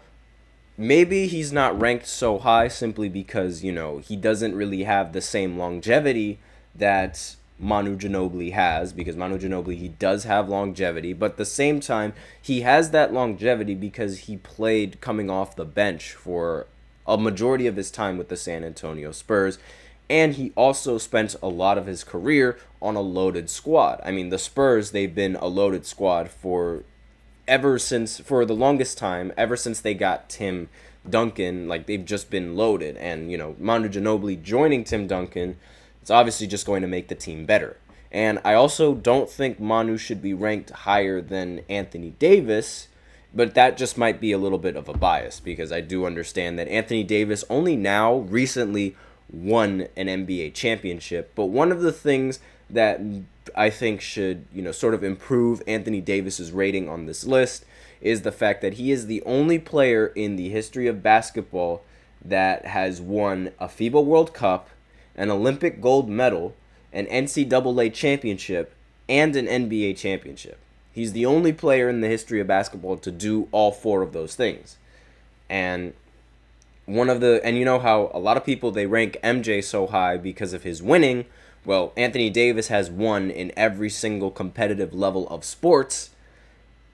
maybe he's not ranked so high simply because, he doesn't really have the same longevity that Manu Ginobili has, because Manu Ginobili, he does have longevity, but at the same time, he has that longevity because he played coming off the bench for a majority of his time with the San Antonio Spurs, and he also spent a lot of his career on a loaded squad. The Spurs, they've been a loaded squad for the longest time, ever since they got Tim Duncan. They've just been loaded, and Manu Ginobili joining Tim Duncan, it's obviously just going to make the team better. And I also don't think Manu should be ranked higher than Anthony Davis, but that just might be a little bit of a bias, because I do understand that Anthony Davis only now recently won an NBA championship. But one of the things that I think should, sort of improve Anthony Davis's rating on this list is the fact that he is the only player in the history of basketball that has won a FIBA World Cup, an Olympic gold medal, an NCAA championship, and an NBA championship. He's the only player in the history of basketball to do all 4 of those things. And you know how a lot of people, they rank MJ so high because of his winning. Well, Anthony Davis has won in every single competitive level of sports,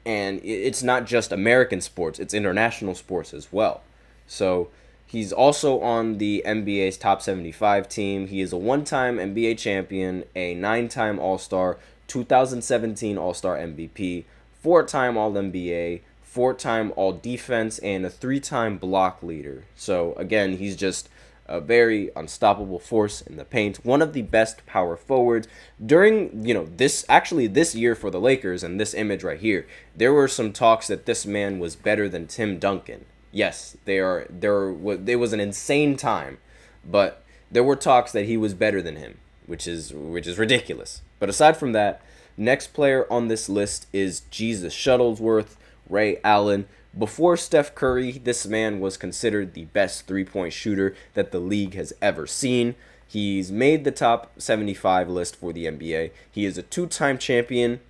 and it's not just American sports, it's international sports as well. So he's also on the NBA's top 75 team. He is a 1-time NBA champion, a 9-time All-Star, 2017 All-Star MVP, 4-time All-NBA, 4-time All-Defense, and a 3-time block leader. So again, he's just a very unstoppable force in the paint. One of the best power forwards during, this year for the Lakers, and this image right here, there were some talks that this man was better than Tim Duncan. Yes, there was an insane time, but there were talks that he was better than him, which is ridiculous. But aside from that, next player on this list is Jesus Shuttlesworth, Ray Allen. Before Steph Curry, this man was considered the best three-point shooter that the league has ever seen. He's made the top 75 list for the NBA. He is a two-time champion,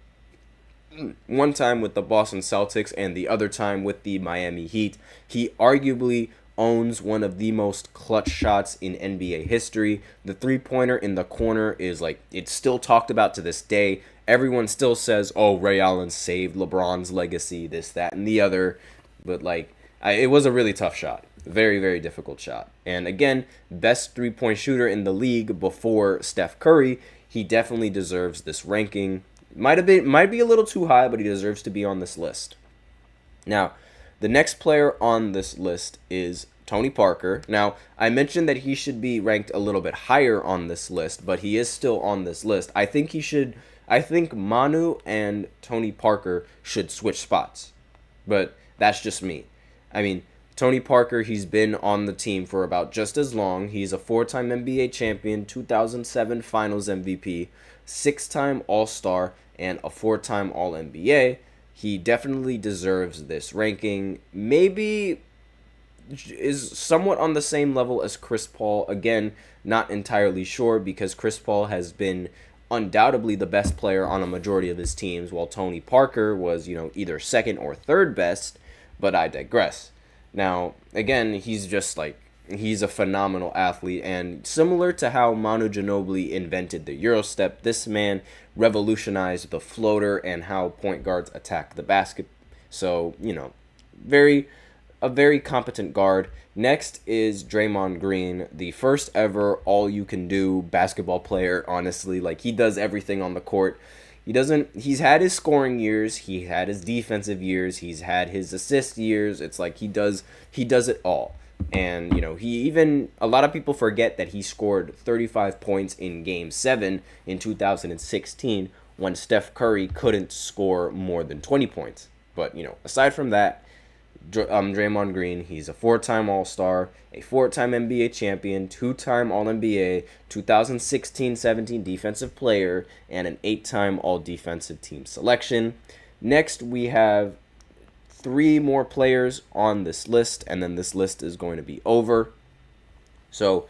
one time with the Boston Celtics and the other time with the Miami Heat. He arguably owns one of the most clutch shots in NBA history. The three-pointer in the corner is it's still talked about to this day. Everyone still says, oh, Ray Allen saved LeBron's legacy, this, that, and the other. But, it was a really tough shot. Very, very difficult shot. And, again, best three-point shooter in the league before Steph Curry. He definitely deserves this ranking. Might be a little too high, but he deserves to be on this list. Now, the next player on this list is Tony Parker. Now, I mentioned that he should be ranked a little bit higher on this list, but he is still on this list. I think Manu and Tony Parker should switch spots, but that's just me. I mean, Tony Parker, he's been on the team for about just as long. He's a 4-time NBA champion, 2007 Finals MVP, 6-time All-Star, and a 4-time All-NBA. He definitely deserves this ranking. Maybe is somewhat on the same level as Chris Paul. Again, not entirely sure because Chris Paul has been undoubtedly the best player on a majority of his teams, while Tony Parker was, either second or third best, but I digress. Now, again, he's a phenomenal athlete, and similar to how Manu Ginobili invented the Eurostep, this man revolutionized the floater and how point guards attack the basket. So, a very competent guard. Next is Draymond Green, the first ever all-you-can-do basketball player, honestly. He does everything on the court. He's had his scoring years, he had his defensive years, he's had his assist years. It's he does it all. And, a lot of people forget that he scored 35 points in Game 7 in 2016 when Steph Curry couldn't score more than 20 points. But, aside from that, Draymond Green, he's a 4-time All-Star, a 4-time NBA champion, 2-time All-NBA, 2016-17 Defensive Player, and an 8-time All-Defensive Team selection. Next, we have 3 more players on this list, and then this list is going to be over. So,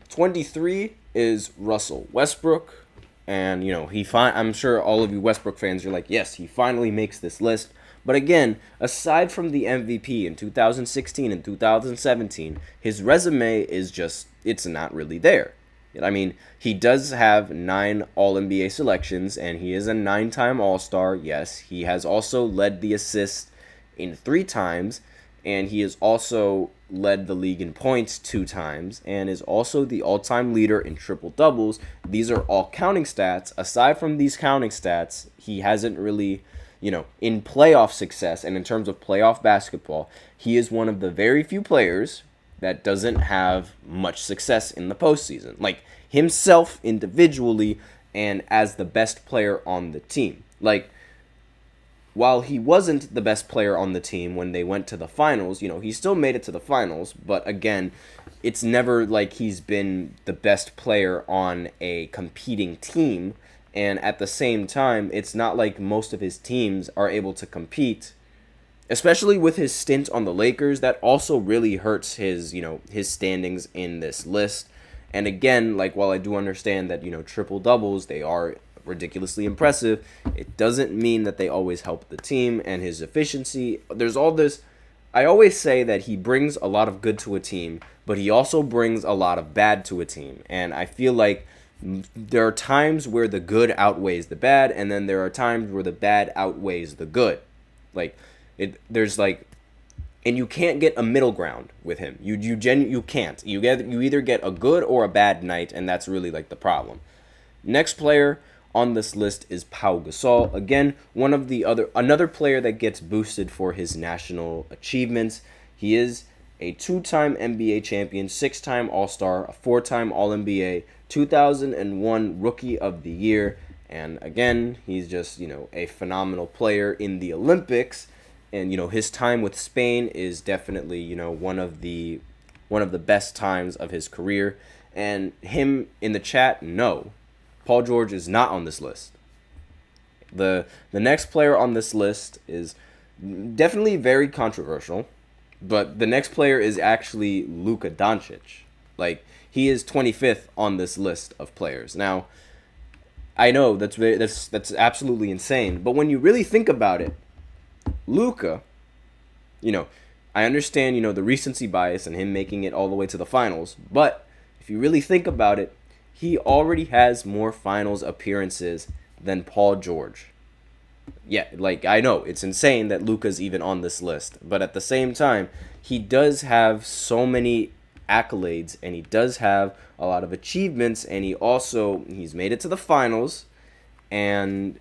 23 is Russell Westbrook, and, I'm sure all of you Westbrook fans are like, yes, he finally makes this list. But again, aside from the MVP in 2016 and 2017, his resume is it's not really there. I mean, he does have 9 All-NBA selections, and he is a 9-time All-Star. Yes, he has also led the assists in 3 times, and he has also led the league in points 2 times, and is also the all-time leader in triple-doubles. These are all counting stats. Aside from these counting stats, he hasn't really... in playoff success and in terms of playoff basketball, he is one of the very few players that doesn't have much success in the postseason. Himself individually and as the best player on the team. While he wasn't the best player on the team when they went to the finals, he still made it to the finals. But again, it's never he's been the best player on a competing team. And at the same time, it's not like most of his teams are able to compete, especially with his stint on the Lakers. That also really hurts his standings in this list. And again, while I do understand that, triple doubles, they are ridiculously impressive, it doesn't mean that they always help the team and his efficiency. There's all this. I always say that he brings a lot of good to a team, but he also brings a lot of bad to a team. And I feel like there are times where the good outweighs the bad, and then there are times where the bad outweighs the good. And you can't get a middle ground with him. You can't. You either get a good or a bad night, and that's really the problem. Next player on this list is Pau Gasol. Again, another player that gets boosted for his national achievements. He is a 2-time NBA champion, 6-time All-Star, a 4-time All-NBA, 2001 Rookie of the Year, and again, he's just, a phenomenal player in the Olympics, and, his time with Spain is definitely, one of the best times of his career. And him in the chat, no. Paul George is not on this list. The next player on this list is definitely very controversial, but the next player is actually Luka Doncic. Like, he is 25th on this list of players. Now, I know that's absolutely insane, but when you really think about it, Luka, I understand, the recency bias and him making it all the way to the finals, but if you really think about it, he already has more finals appearances than Paul George. Yeah, like, I know it's insane that Luka's even on this list, but at the same time, he does have so many accolades and he does have a lot of achievements, and he's made it to the finals, and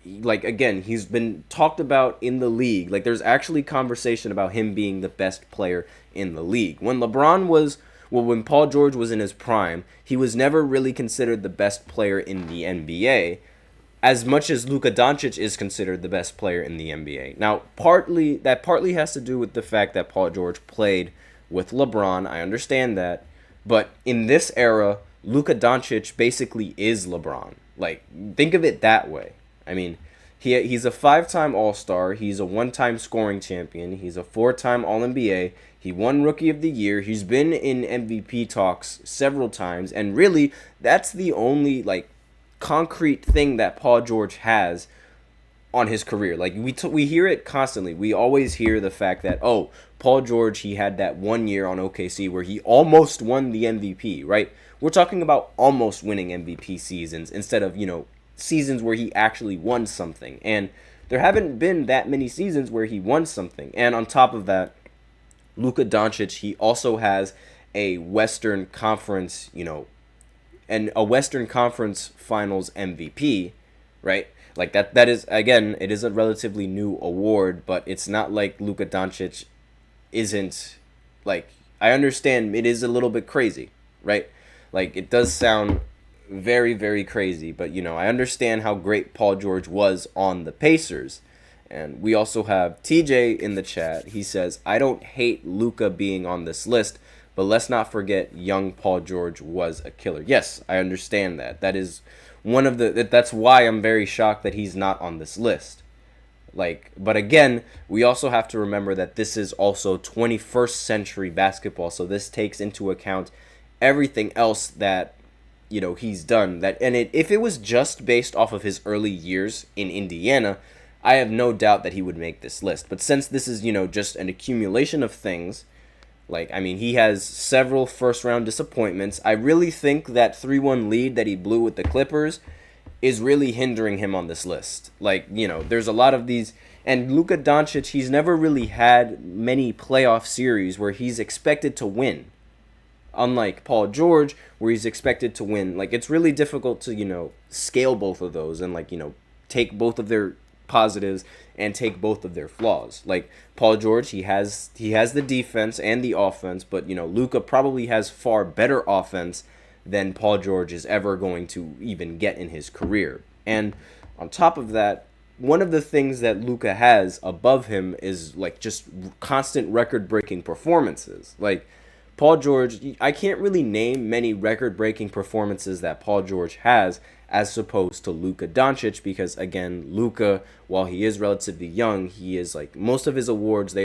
like, again, he's been talked about in the league. Like, there's actually conversation about him being the best player in the league. When Paul George was in his prime, he was never really considered the best player in the NBA, as much as Luka Doncic is considered the best player in the NBA. Now, partly has to do with the fact that Paul George played with LeBron. I understand that. But in this era, Luka Doncic basically is LeBron. Like, think of it that way. I mean, he's a 5-time All-Star. He's a 1-time scoring champion. He's a 4-time All-NBA. He won Rookie of the Year. He's been in MVP talks several times. And really, that's the only, like, concrete thing that Paul George has on his career. Like, we hear it constantly. We always hear the fact that, oh, Paul George, he had that 1 year on OKC where he almost won the MVP, right? We're talking about almost winning MVP seasons instead of, seasons where he actually won something. And there haven't been that many seasons where he won something. And on top of that, Luka Doncic, he also has a Western Conference, and a Western Conference Finals MVP, right? Like, that is, again, it is a relatively new award, but it's not like Luka Doncic isn't, like, I understand it is a little bit crazy, right? Like, it does sound very, very crazy, but, I understand how great Paul George was on the Pacers. And we also have TJ in the chat. He says, I don't hate Luka being on this list, but let's not forget young Paul George was a killer. Yes, I understand that. That is that's why I'm very shocked that he's not on this list. Like, but again, we also have to remember that this is also 21st century basketball, so this takes into account everything else that he's done. If it was just based off of his early years in Indiana, I have no doubt that he would make this list. But since this is, just an accumulation of things, like, I mean, he has several first-round disappointments. I really think that 3-1 lead that he blew with the Clippers is really hindering him on this list. Like, there's a lot of these, and Luka Doncic, he's never really had many playoff series where he's expected to win. Unlike Paul George, where he's expected to win. Like, it's really difficult to, scale both of those and, like, take both of their positives and take both of their flaws. Like, Paul George, he has the defense and the offense, but Luka probably has far better offense than Paul George is ever going to even get in his career. And on top of that, one of the things that Luka has above him is, like, just constant record-breaking performances. Like, Paul George, I can't really name many record-breaking performances that Paul George has as opposed to Luka Doncic, because, again, Luka, while he is relatively young, he is, like, most of his awards,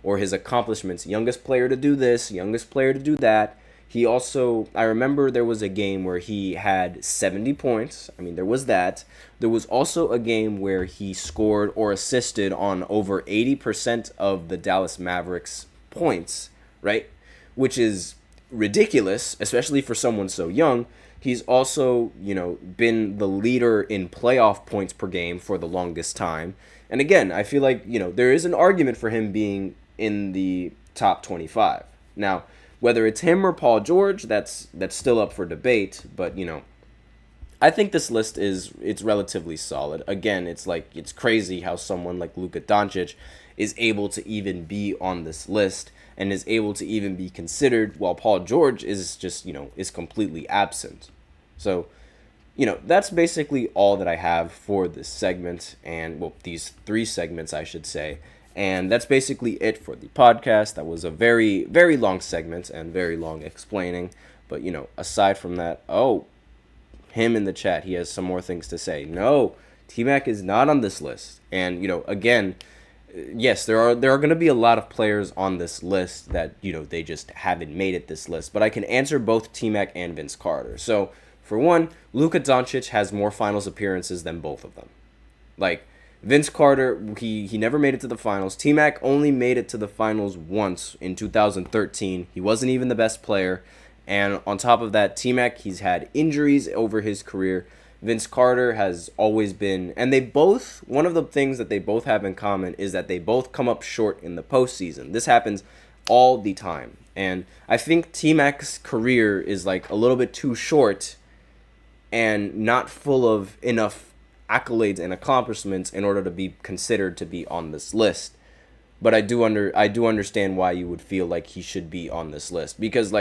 or his accomplishments, youngest player to do this, youngest player to do that. He also, I remember there was a game where he had 70 points. I mean, there was that. There was also a game where he scored or assisted on over 80% of the Dallas Mavericks' points, right? Which is ridiculous, especially for someone so young. He's also, been the leader in playoff points per game for the longest time. And again, I feel like, there is an argument for him being in the top 25. Now, whether it's him or Paul George, that's still up for debate. But, I think this list it's relatively solid. Again, it's crazy how someone like Luka Doncic is able to even be on this list and is able to even be considered, while Paul George is just, is completely absent. So, that's basically all that I have for this segment, and, well, these 3 segments, I should say. And that's basically it for the podcast. That was a very, very long segment and very long explaining. But, aside from that, him in the chat, he has some more things to say. No, T-Mac is not on this list. And, again, yes, there are going to be a lot of players on this list that, they just haven't made it this list. But I can answer both T-Mac and Vince Carter. So, for one, Luka Doncic has more finals appearances than both of them. Like, Vince Carter, he never made it to the finals. T-Mac only made it to the finals once in 2013. He wasn't even the best player. And on top of that, T-Mac, he's had injuries over his career. Vince Carter has always been, and one of the things that they both have in common is that they both come up short in the postseason. This happens all the time. And I think T-Mac's career is like a little bit too short and not full of enough accolades and accomplishments in order to be considered to be on this list. But I do understand why you would feel like he should be on this list, because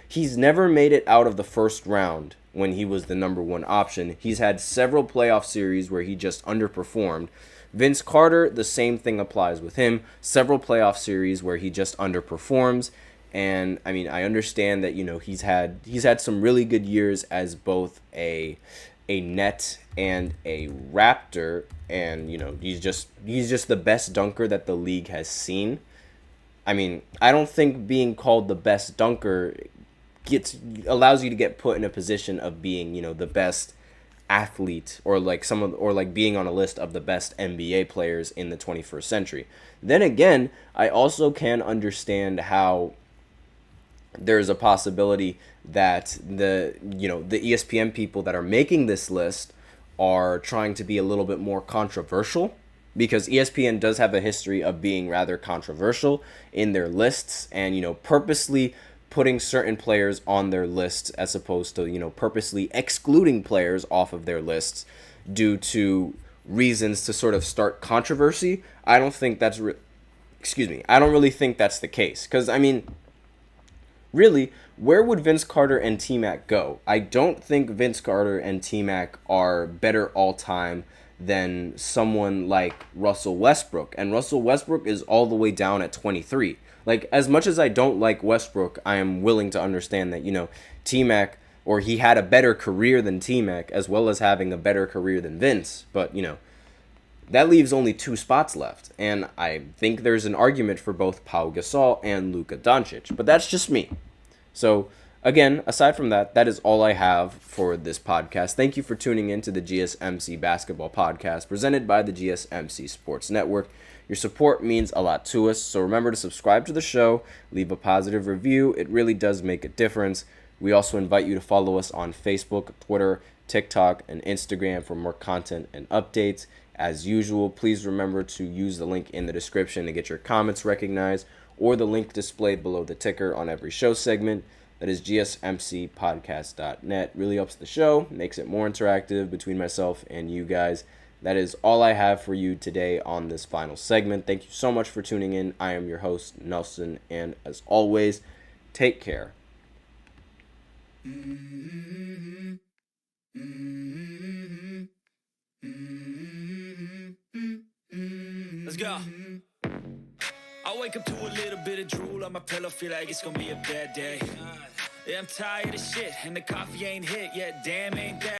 he's never made it out of the first round when he was the number one option. He's had several playoff series where he just underperformed. Vince Carter, the same thing applies with him. Several playoff series where he just underperforms. And I understand that he's had some really good years as both a Net and a Raptor, and he's just the best dunker that the league has seen. I don't think being called the best dunker allows you to get put in a position of being the best athlete, or being on a list of the best NBA players in the 21st century. Then again, I also can understand how there's a possibility that the ESPN people that are making this list are trying to be a little bit more controversial, because ESPN does have a history of being rather controversial in their lists and purposely putting certain players on their lists as opposed to purposely excluding players off of their lists due to reasons to sort of start controversy. I don't think that's I don't really think that's the case, because really, where would Vince Carter and T-Mac go? I don't think Vince Carter and T-Mac are better all-time than someone like Russell Westbrook. And Russell Westbrook is all the way down at 23. Like, as much as I don't like Westbrook, I am willing to understand that, T-Mac, or he had a better career than T-Mac, as well as having a better career than Vince. But, that leaves only 2 spots left. And I think there's an argument for both Pau Gasol and Luka Doncic. But that's just me. So, again, aside from that, that is all I have for this podcast. Thank you for tuning in to the GSMC Basketball Podcast, presented by the GSMC Sports Network. Your support means a lot to us, so remember to subscribe to the show, leave a positive review. It really does make a difference. We also invite you to follow us on Facebook, Twitter, TikTok, and Instagram for more content and updates. As usual, please remember to use the link in the description to get your comments recognized, or the link displayed below the ticker on every show segment. That is gsmcpodcast.net. Really helps the show, makes it more interactive between myself and you guys. That is all I have for you today on this final segment. Thank you so much for tuning in. I am your host, Nelson, and as always, take care. Let's go. I wake up to a little bit of drool on my pillow, feel like it's gonna be a bad day. Yeah, I'm tired of shit, and the coffee ain't hit yet, damn ain't that